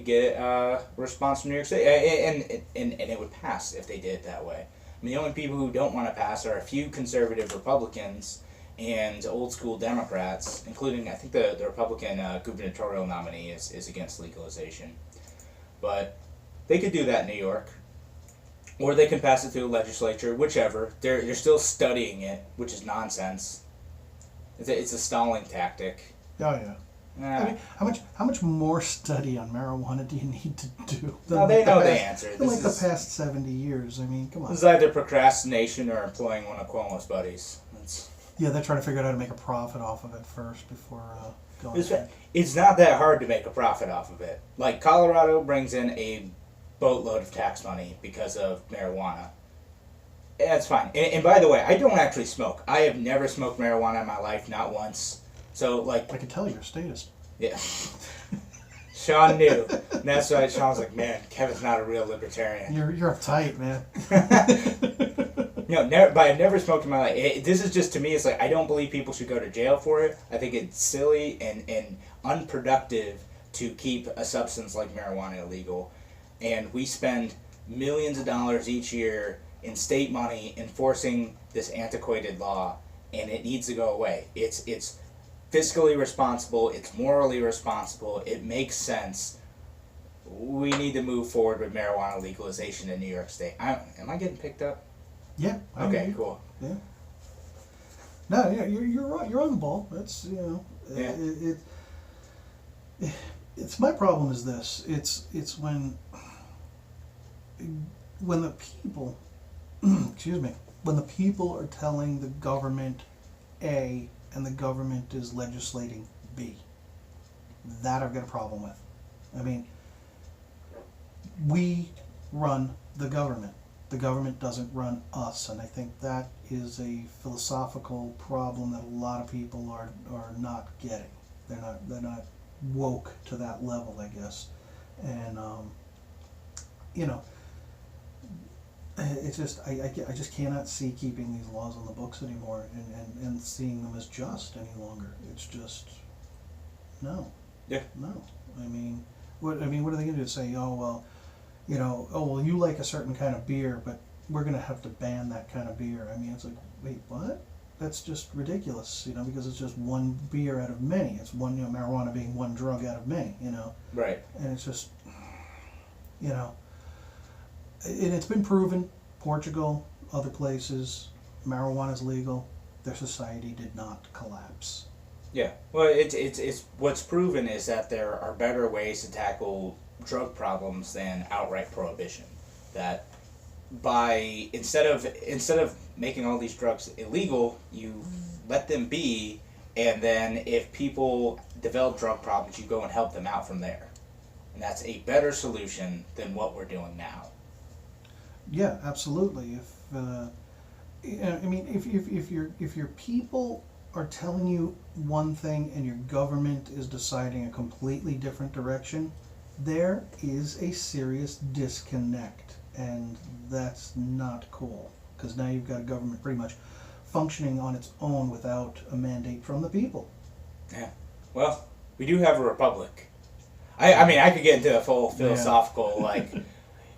S2: get a response from New York State, and it would pass if they did it that way. I mean, the only people who don't want to pass are a few conservative Republicans and old school Democrats, including I think the Republican gubernatorial nominee is against legalization. But they could do that in New York, or they can pass it through the legislature, whichever. They're still studying it, which is nonsense. It's a stalling tactic.
S1: Oh yeah. I mean, how much more study on marijuana do you need to do?
S2: No, they know the answer.
S1: Than like the past 70 years. I mean, come on.
S2: This is either procrastination or employing one of Cuomo's buddies.
S1: Yeah, they're trying to figure out how to make a profit off of it first before going.
S2: It's not that hard to make a profit off of it. Like Colorado brings in a boatload of tax money because of marijuana. That's fine. And by the way, I don't actually smoke. I have never smoked marijuana in my life, not once. So, like...
S1: I can tell you're a statist.
S2: Yeah. Sean knew. And that's why Sean was like, man, Kevin's not a real libertarian.
S1: You're uptight, man.
S2: But I've never smoked in my life. This is just, to me, it's like, I don't believe people should go to jail for it. I think it's silly and unproductive to keep a substance like marijuana illegal. And we spend millions of dollars each year in state money enforcing this antiquated law, and it needs to go away. It's fiscally responsible, it's morally responsible, it makes sense. We need to move forward with marijuana legalization in New York State. Am I getting picked up?
S1: Yeah.
S2: Okay, cool.
S1: Yeah. No, yeah, you're right. You're on the ball. That's
S2: Yeah.
S1: It's my problem is this. It's when the people, excuse me, when the people are telling the government A and the government is legislating B. That I've got a problem with. I mean, we run the government. The government doesn't run us, and I think that is a philosophical problem that a lot of people are not getting. They're not woke to that level, I guess. And it's just I just cannot see keeping these laws on the books anymore and seeing them as just any longer. It's just no.
S2: Yeah.
S1: No. I mean, what are they going to do? Say, oh well, you like a certain kind of beer, but we're going to have to ban that kind of beer. I mean, it's like, wait, what? That's just ridiculous, because it's just one beer out of many. It's one, marijuana being one drug out of many,
S2: Right.
S1: And it's just, and it's been proven, Portugal, other places, marijuana is legal. Their society did not collapse.
S2: Yeah. Well, it's what's proven is that there are better ways to tackle drug problems than outright prohibition. That by instead of making all these drugs illegal, you let them be, and then if people develop drug problems, you go and help them out from there. And that's a better solution than what we're doing now.
S1: Yeah, absolutely. I mean, if your people are telling you one thing and your government is deciding a completely different direction, there is a serious disconnect, and that's not cool. Because now you've got a government pretty much functioning on its own without a mandate from the people.
S2: Yeah. Well, we do have a republic. I mean, I could get into a full philosophical, like,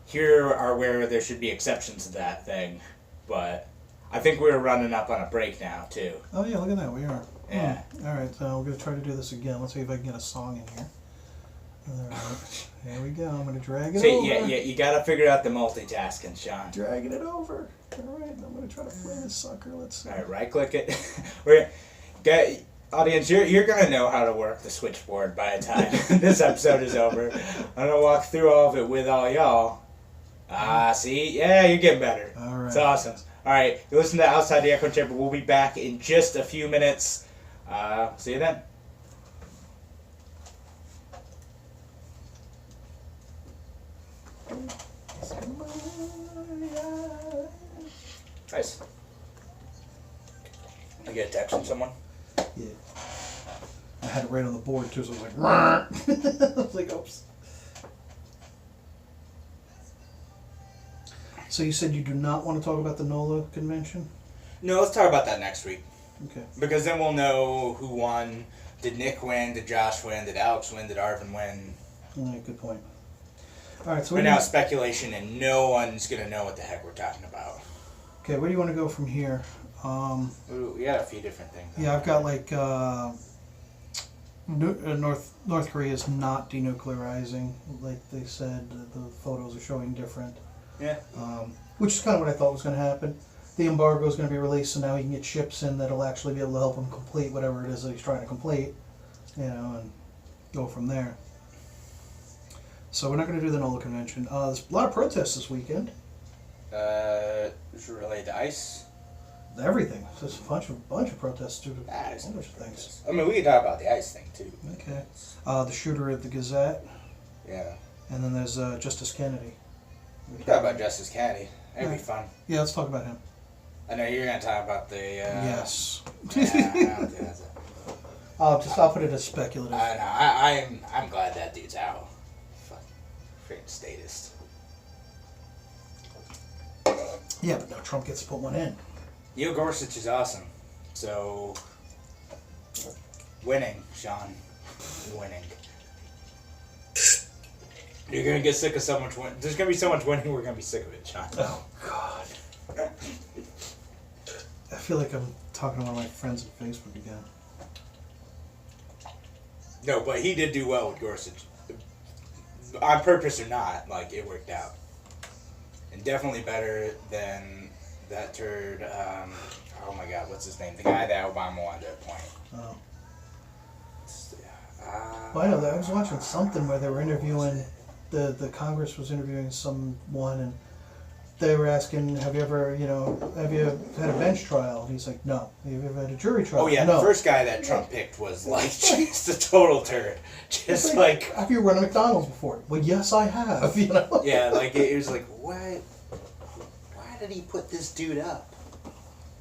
S2: here are where there should be exceptions to that thing, but I think we're running up on a break now, too.
S1: Oh yeah, look at that, we are.
S2: Yeah.
S1: All right, so we're going to try to do this again. Let's see if I can get a song in here. All right, here we go. I'm going to drag it over.
S2: Yeah, you got to figure out the multitasking, Sean.
S1: Dragging it over. All right, I'm going to try to play this sucker. Let's see.
S2: All right, right-click it. Audience, you're going to know how to work the switchboard by the time this episode is over. I'm going to walk through all of it with all y'all. See? Yeah, you're getting better.
S1: All right.
S2: It's awesome. All right, you listen to Outside the Echo Chamber. We'll be back in just a few minutes. See you then. Nice. I get a text from someone?
S1: Yeah. I had it right on the board too, so I was like, I was like, oops. So you said you do not want to talk about the NOLA convention?
S2: No, let's talk about that next week.
S1: Okay.
S2: Because then we'll know who won. Did Nick win? Did Josh win? Did Alex win? Did Arvin win?
S1: All right, good point. All right, so
S2: Right now it's speculation, and no one's going to know what the heck we're talking about.
S1: okay, where do you want to go from here?
S2: We got a few different things.
S1: Yeah, I've got like North Korea is not denuclearizing, like they said. The photos are showing different.
S2: Yeah.
S1: Which is kind of what I thought was going to happen. The embargo is going to be released, so now he can get ships in that'll actually be able to help him complete whatever it is that he's trying to complete, and go from there. So we're not going to do the NOLA convention. There's a lot of protests this weekend.
S2: Is it related to ICE?
S1: Everything. There's a bunch of protests due to a
S2: There's
S1: whole
S2: no
S1: bunch of things.
S2: protests. I mean, we can talk about the ICE thing, too.
S1: Okay. The shooter at the Gazette,
S2: Yeah.
S1: and then there's Justice Kennedy.
S2: We can talk about Justice Kennedy. That'd be fun.
S1: Yeah, let's talk about him.
S2: I know you're going to talk about the...
S1: Yes.
S2: Yeah, I don't think that's it.
S1: I'll put it as speculative.
S2: I know. I'm glad that dude's out. Fucking freaking statist.
S1: Yeah, but now Trump gets to put one in.
S2: Neil Gorsuch is awesome. So, winning, Sean. Winning. You're gonna get sick of so much winning. There's gonna be so much winning, we're gonna be sick of it, Sean.
S1: Oh, God. I feel like I'm talking to one of my friends on Facebook again.
S2: No, but he did do well with Gorsuch. On purpose or not, like, it worked out. And definitely better than that turd, oh my God, what's his name? The guy that Obama wanted to appoint.
S1: Oh. Well, I know that I was watching something where they were interviewing, the Congress was interviewing someone, and they were asking, have you had a bench trial? And he's like, no. Have you ever had a jury trial?
S2: Oh yeah,
S1: no.
S2: The first guy that Trump picked was like just a total turd. Just like
S1: have you run a McDonald's before? Well, yes, I have. You know.
S2: Yeah, like it was like, what? Why did he put this dude up?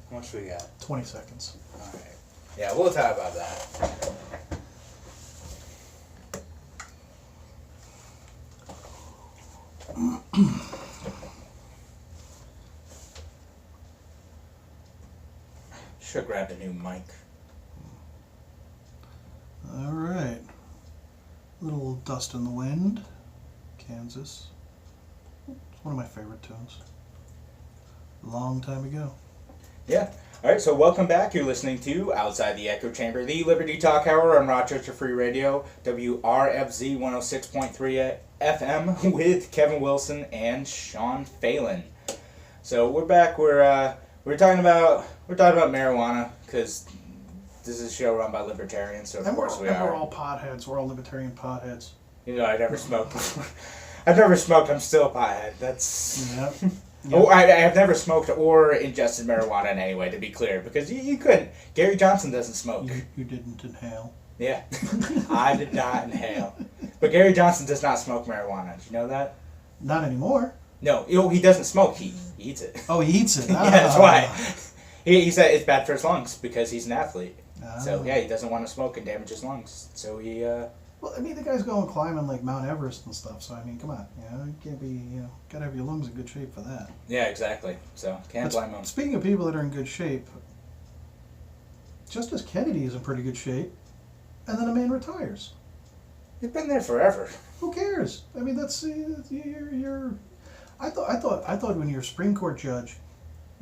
S2: How much we got?
S1: 20 seconds.
S2: All right. Yeah, we'll talk about that. Should have grabbed a new mic.
S1: All right. Little Dust in the Wind, Kansas. It's one of my favorite tunes. A long time ago.
S2: Yeah. All right, so welcome back. You're listening to Outside the Echo Chamber, the Liberty Talk Hour on Rochester Free Radio, WRFZ 106.3 FM with Kevin Wilson and Sean Phelan. So we're back. We're talking about marijuana because this is a show run by libertarians, so of
S1: And
S2: course we
S1: we're
S2: are.
S1: all potheads. We're all libertarian potheads.
S2: You know, I never smoked. I've never smoked. I'm still a pothead. That's.
S1: Yep.
S2: Oh, I have never smoked or ingested marijuana in any way, to be clear, because you couldn't. Gary Johnson doesn't smoke.
S1: You didn't inhale.
S2: Yeah, I did not inhale. But Gary Johnson does not smoke marijuana. Did you know that?
S1: Not anymore.
S2: No, he doesn't smoke. He eats it.
S1: Oh, he eats it.
S2: Yeah, that's why. He said it's bad for his lungs because he's an athlete. So, yeah, he doesn't want to smoke and damage his lungs. So he...
S1: Well, I mean, the guy's going climbing like Mount Everest and stuff. So, I mean, come on. You can't be, gotta have your lungs in good shape for that.
S2: Yeah, exactly. So, can't blame him.
S1: Speaking of people that are in good shape, Justice Kennedy is in pretty good shape. And then a man retires.
S2: He's been there forever.
S1: Who cares? I mean, that's you're. I thought when you're a Supreme Court judge,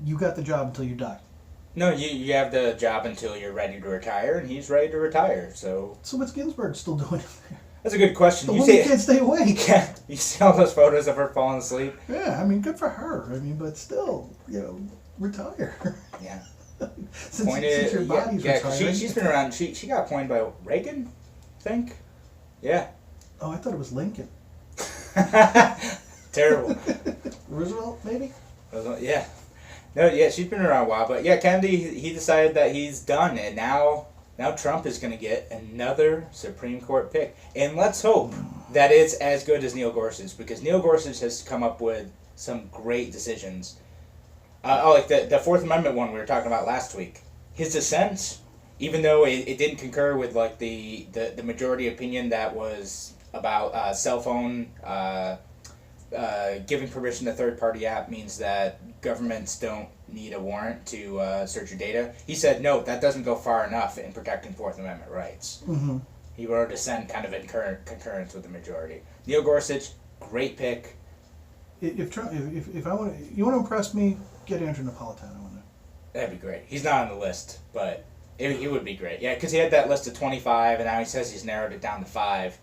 S1: you got the job until you die.
S2: No, you have the job until you're ready to retire, and he's ready to retire. So
S1: what's Ginsburg still doing there?
S2: That's a good question.
S1: The woman can't stay awake.
S2: Yeah, you see all those photos of her falling asleep.
S1: Yeah, I mean, good for her. I mean, but still, retire.
S2: Yeah.
S1: since your body's retiring.
S2: She's been around. She got appointed by Reagan, I think. Yeah.
S1: Oh, I thought it was Lincoln.
S2: Terrible.
S1: Roosevelt, maybe?
S2: Yeah. No, yeah, she's been around a while. But yeah, Kennedy, he decided that he's done. And now Trump is going to get another Supreme Court pick. And let's hope that it's as good as Neil Gorsuch. Because Neil Gorsuch has come up with some great decisions. Like the Fourth Amendment one we were talking about last week. His dissent, even though it didn't concur with like the majority opinion that was about cell phone giving permission to third-party app means that governments don't need a warrant to search your data. He said, no, that doesn't go far enough in protecting Fourth Amendment rights.
S1: Mm-hmm.
S2: He wrote a dissent kind of in concurrence with the majority. Neil Gorsuch, great pick.
S1: If I want you want to impress me, get Andrew Napolitano in there.
S2: That'd be great. He's not on the list, but it would be great. Yeah, because he had that list of 25, and now he says he's narrowed it down to 5.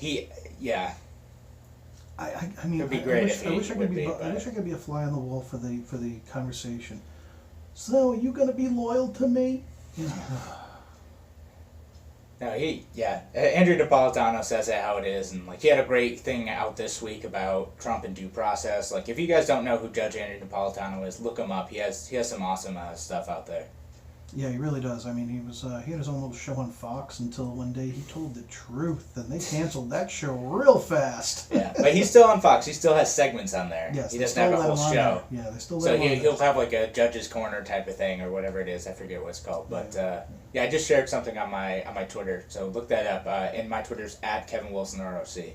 S1: I mean,
S2: it'd be great
S1: I wish I could be a fly on the wall for the conversation. So, are you gonna be loyal to me?
S2: No, Andrew Napolitano says it how it is, and like he had a great thing out this week about Trump and due process. Like, if you guys don't know who Judge Andrew Napolitano is, look him up. He has some awesome stuff out there.
S1: Yeah, he really does. I mean, he had his own little show on Fox until one day he told the truth, and they canceled that show real fast.
S2: Yeah, but he's still on Fox. He still has segments on there.
S1: Yes,
S2: he doesn't have a whole show.
S1: Yeah, they still.
S2: So he'll have like a judge's corner type of thing or whatever it is. I forget what it's called, but I just shared something on my Twitter. So look that up. And my Twitter's @KevinWilsonROC.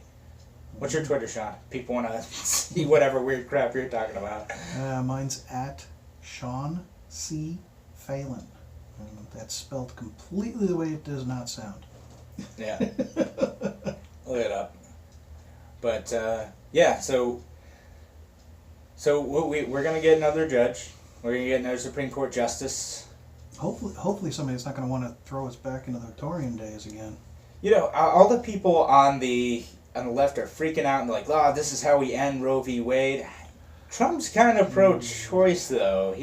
S2: What's your Twitter, Sean? People want to see whatever weird crap you're talking about.
S1: Mine's @Sean C. Phelan. And that's spelled completely the way it does not sound.
S2: Yeah. Look it up. But, so we're going to get another judge. We're going to get another Supreme Court justice.
S1: Hopefully somebody's not going to want to throw us back into the Victorian days again.
S2: You know, all the people on the left are freaking out and like, this is how we end Roe v. Wade. Trump's kind of pro-choice, though.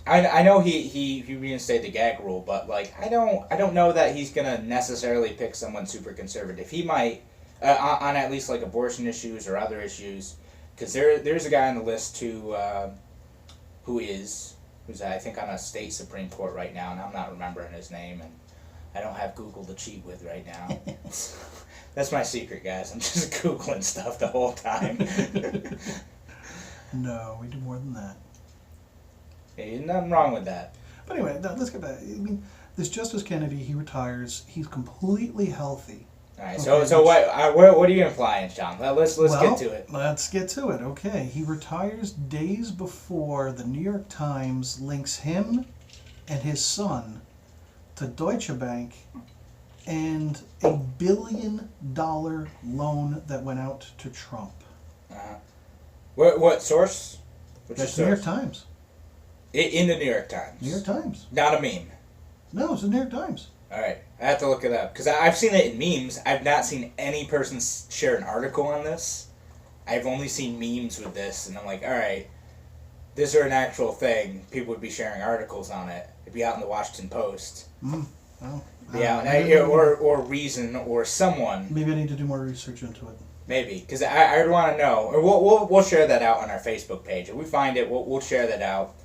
S2: I know he reinstated the gag rule, but like I don't know that he's gonna necessarily pick someone super conservative. He might on at least like abortion issues or other issues, because there's a guy on the list who's I think on a state Supreme Court right now, and I'm not remembering his name, and I don't have Google to cheat with right now. That's my secret, guys. I'm just Googling stuff the whole time.
S1: No, we do more than that.
S2: Ain't nothing wrong with that.
S1: But anyway, let's get back. I mean, this Justice Kennedy, he retires. He's completely healthy.
S2: All right. So what are you implying, John? Let's get to it.
S1: Let's get to it. Okay. He retires days before the New York Times links him and his son to Deutsche Bank and $1 billion loan that went out to Trump.
S2: What source?
S1: That's New York Times.
S2: In the New York Times.
S1: New York Times.
S2: Not a meme.
S1: No, it's the New York Times.
S2: All right, I have to look it up because I've seen it in memes. I've not seen any person share an article on this. I've only seen memes with this, and I'm like, all right. this were an actual thing, people would be sharing articles on it. It'd be out in the Washington Post.
S1: Well,
S2: Or Reason or someone.
S1: maybe I need to do more research into it.
S2: Maybe, because I'd want to know. Or we'll share that out on our Facebook page. If we find it, we'll share that out.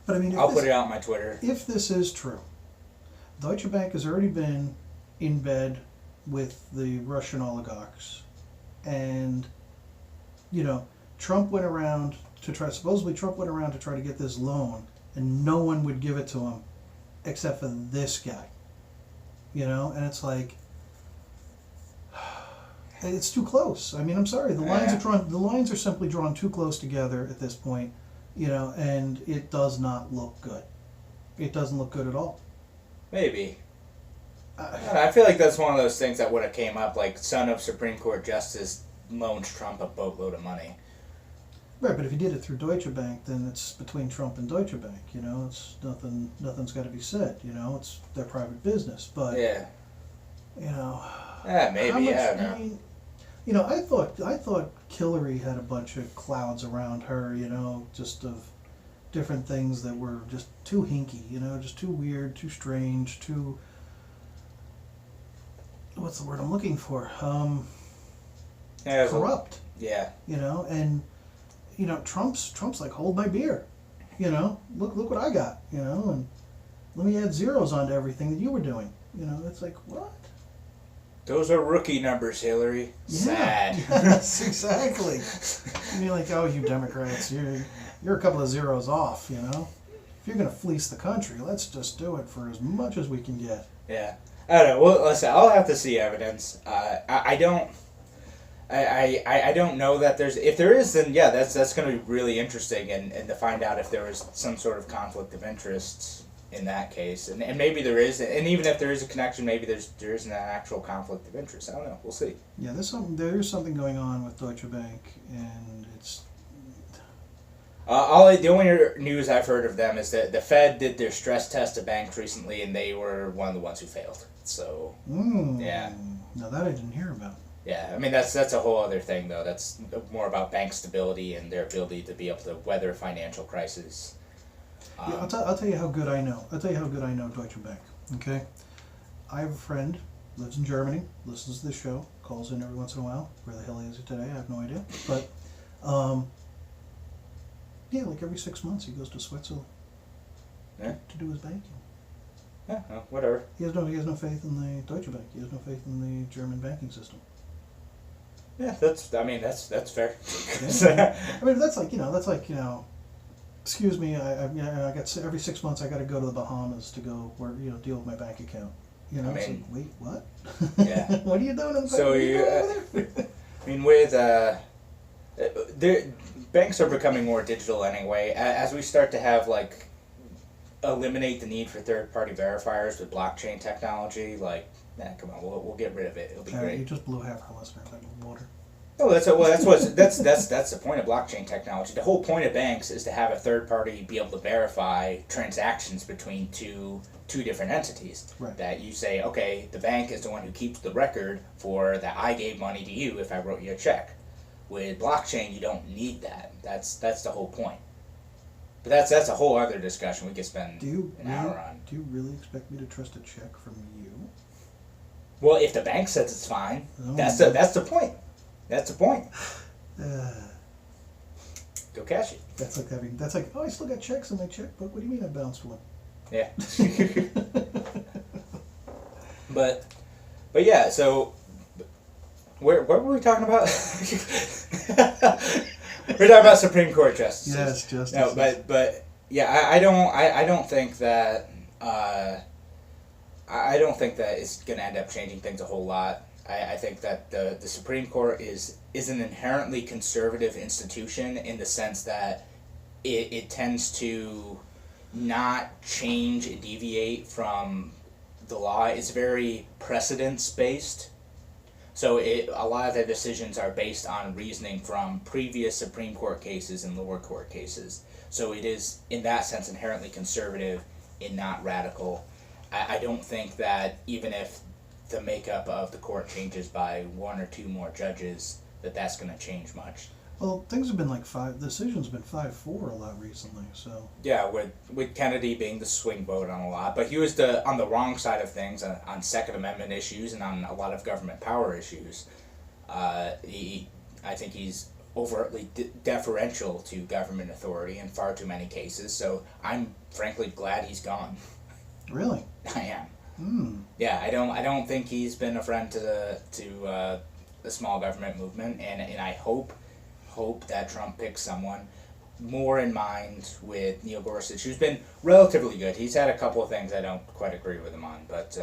S1: But I mean,
S2: I'll put it out on my Twitter.
S1: If this is true, Deutsche Bank has already been in bed with the Russian oligarchs, and Trump went around to try. Supposedly, Trump went around to try to get this loan, and no one would give it to him, except for this guy. And it's like, it's too close. I mean, I'm sorry. The lines are drawn. The lines are simply drawn too close together at this point. And it does not look good. It doesn't look good at all.
S2: Maybe. I feel like that's one of those things that would have came up, like son of Supreme Court Justice loans Trump a boatload of money.
S1: Right, but if you did it through Deutsche Bank, then it's between Trump and Deutsche Bank. It's nothing's got to be said. It's their private business. But
S2: yeah, maybe.
S1: How much,
S2: I don't know.
S1: I thought Hillary had a bunch of clouds around her. Just of different things that were just too hinky. Just too weird, too strange, too. What's the word I'm looking for? Corrupt.
S2: Yeah.
S1: And Trump's like, hold my beer. Look what I got. And let me add zeros onto everything that you were doing. It's like, what?
S2: Those are rookie numbers, Hillary.
S1: Yeah.
S2: Sad.
S1: Yes, exactly. And you're like, oh, you Democrats, you're a couple of zeros off. If you're gonna fleece the country, let's just do it for as much as we can get.
S2: Yeah. I don't know. Well, listen, I'll have to see evidence. I don't know that there's. If there is, then yeah, that's going to be really interesting, and to find out if there was some sort of conflict of interest in that case, and maybe there is, and even if there is a connection, maybe there isn't an actual conflict of interest. I don't know. We'll see.
S1: Yeah, there's something going on with Deutsche Bank, and it's.
S2: The only news I've heard of them is that the Fed did their stress test of banks recently, and they were one of the ones who failed. So yeah.
S1: Now that I didn't hear about.
S2: Yeah, I mean that's a whole other thing though. That's more about bank stability and their ability to be able to weather a financial crisis.
S1: Yeah, I'll tell you how good I know. I'll tell you how good I know Deutsche Bank. Okay, I have a friend, lives in Germany, listens to the show, calls in every once in a while. Where the hell he is today, I have no idea. But yeah, like every 6 months he goes to Switzerland to do his banking.
S2: Yeah, well, whatever.
S1: He has no faith in the Deutsche Bank. He has no faith in the German banking system.
S2: Yeah, that's fair.
S1: Yeah. I mean, that's like excuse me, I got every 6 months I got to go to the Bahamas to go deal with my bank account. It's like, wait, what?
S2: Yeah.
S1: What are you doing?
S2: I mean, with banks are becoming more digital anyway. As we start to have eliminate the need for third-party verifiers with blockchain technology, come on, we'll get rid of it. It'll be great.
S1: You just blew half our listeners out with water.
S2: Oh, that's the point of blockchain technology. The whole point of banks is to have a third party be able to verify transactions between two different entities.
S1: Right.
S2: That you say, okay, the bank is the one who keeps the record for that I gave money to you if I wrote you a check. With blockchain, you don't need that. That's the whole point. But that's a whole other discussion we could spend an hour on.
S1: Do you really expect me to trust a check from you?
S2: Well, if the bank says it's fine, that's the point. That's the point. Go cash it.
S1: That's like, oh, I still got checks in my checkbook. What do you mean I bounced one?
S2: Yeah. But yeah, so what were we talking about? We're talking about Supreme Court justices.
S1: Yes, justices.
S2: No, but yeah, I don't think that I don't think that it's going to end up changing things a whole lot. I think that the Supreme Court is an inherently conservative institution in the sense that it tends to not change and deviate from the law. It's very precedence based. So a lot of their decisions are based on reasoning from previous Supreme Court cases and lower court cases. So it is, in that sense, inherently conservative and not radical. I don't think that even if the makeup of the court changes by one or two more judges, that's going to change much.
S1: Well, things have been like decisions have been 5-4 a lot recently, so.
S2: Yeah, with Kennedy being the swing vote on a lot, but he was on the wrong side of things on Second Amendment issues and on a lot of government power issues. I think he's overtly deferential to government authority in far too many cases. So I'm frankly glad he's gone.
S1: Really?
S2: I am.
S1: Hmm.
S2: Yeah, I don't think he's been a friend to the small government movement, and I hope that Trump picks someone more in mind with Neil Gorsuch, who's been relatively good. He's had a couple of things I don't quite agree with him on, but.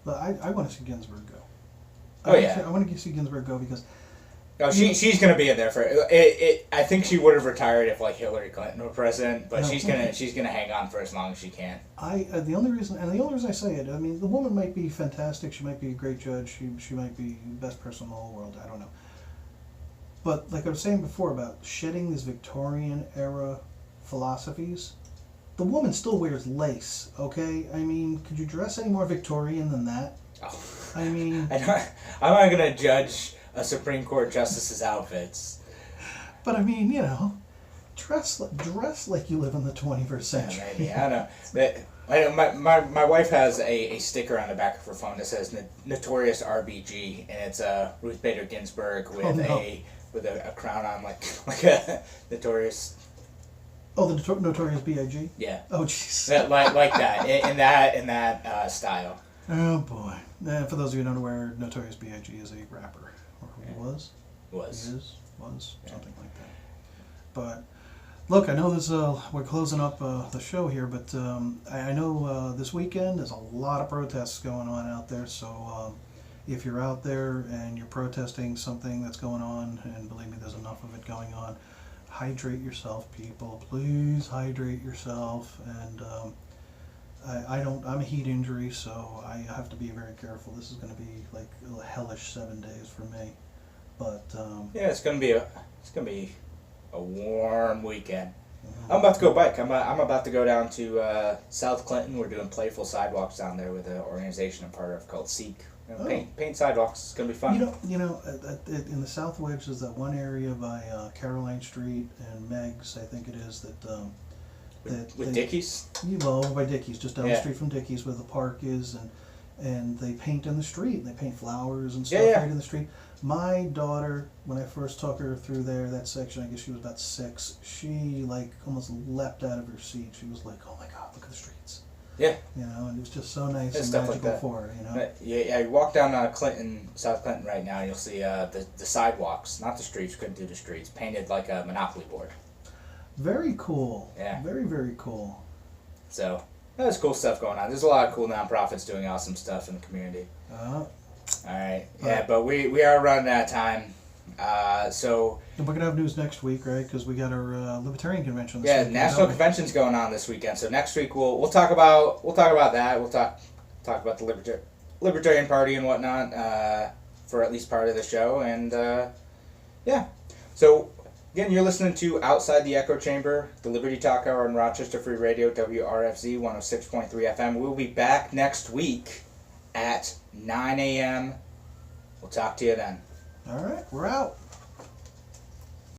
S1: But I want to see Ginsburg go.
S2: I
S1: want to see Ginsburg go because.
S2: No, she's gonna be in there for it. I think she would have retired if like Hillary Clinton were president, but she's gonna hang on for as long as she can.
S1: The only reason I say it, I mean, the woman might be fantastic. She might be a great judge. She might be the best person in the whole world. I don't know. But like I was saying before about shedding these Victorian era philosophies, the woman still wears lace. Okay, I mean, could you dress any more Victorian than that?
S2: Oh.
S1: I mean,
S2: I'm not gonna judge a Supreme Court justice's outfits.
S1: But I mean, dress like you live in the 21st century.
S2: Yeah, maybe. I don't know. My wife has a sticker on the back of her phone that says "Notorious RBG," and it's Ruth Bader Ginsburg with a crown on, like a notorious.
S1: Oh, the Notorious B.I.G.
S2: Yeah.
S1: Oh, jeez.
S2: like that in that style.
S1: Oh boy. For those of you who don't know where Notorious B.I.G. is a rapper. Or was. Something like that. But look, I know we're closing up the show here, but I know this weekend there's a lot of protests going on out there. So if you're out there and you're protesting something that's going on, and believe me, there's enough of it going on, hydrate yourself, people. Please hydrate yourself. And I'm a heat injury, so I have to be very careful. This is going to be like a hellish 7 days for me. But
S2: yeah, it's gonna be a warm weekend. I'm about to go bike. I'm about to go down to South Clinton. We're doing playful sidewalks down there with an organization I'm part of called Seek. Paint sidewalks. It's gonna be fun.
S1: In the South Wedge, there's that one area by Caroline Street and Meg's, I think it is,
S2: with Dickies?
S1: Well, over by Dickies, just down the street from Dickies, where the park is, and they paint in the street. They paint flowers and stuff right in the street. My daughter, when I first took her through that section, I guess she was about 6, she like almost leapt out of her seat. She was like, "Oh my God, look at the streets."
S2: Yeah.
S1: And it was just so nice and
S2: stuff
S1: magical
S2: like
S1: for her,
S2: Yeah, you walk down South Clinton right now, and you'll see the sidewalks, not the streets, couldn't do the streets, painted like a Monopoly board.
S1: Very cool.
S2: Yeah.
S1: Very, very cool.
S2: So, there's cool stuff going on. There's a lot of cool nonprofits doing awesome stuff in the community. Alright. Yeah, but we are running out of time. So
S1: and we're gonna have news next week, right? Because we got our Libertarian convention.
S2: Yeah, National Convention's going on this weekend. So next week we'll talk about that. We'll talk about the Libertarian Party and whatnot for at least part of the show. And yeah, so again, you're listening to Outside the Echo Chamber, the Liberty Talk Hour on Rochester Free Radio, WRFZ 106.3 FM. We'll be back next week at 9 a.m. We'll talk to you then.
S1: All right, we're out.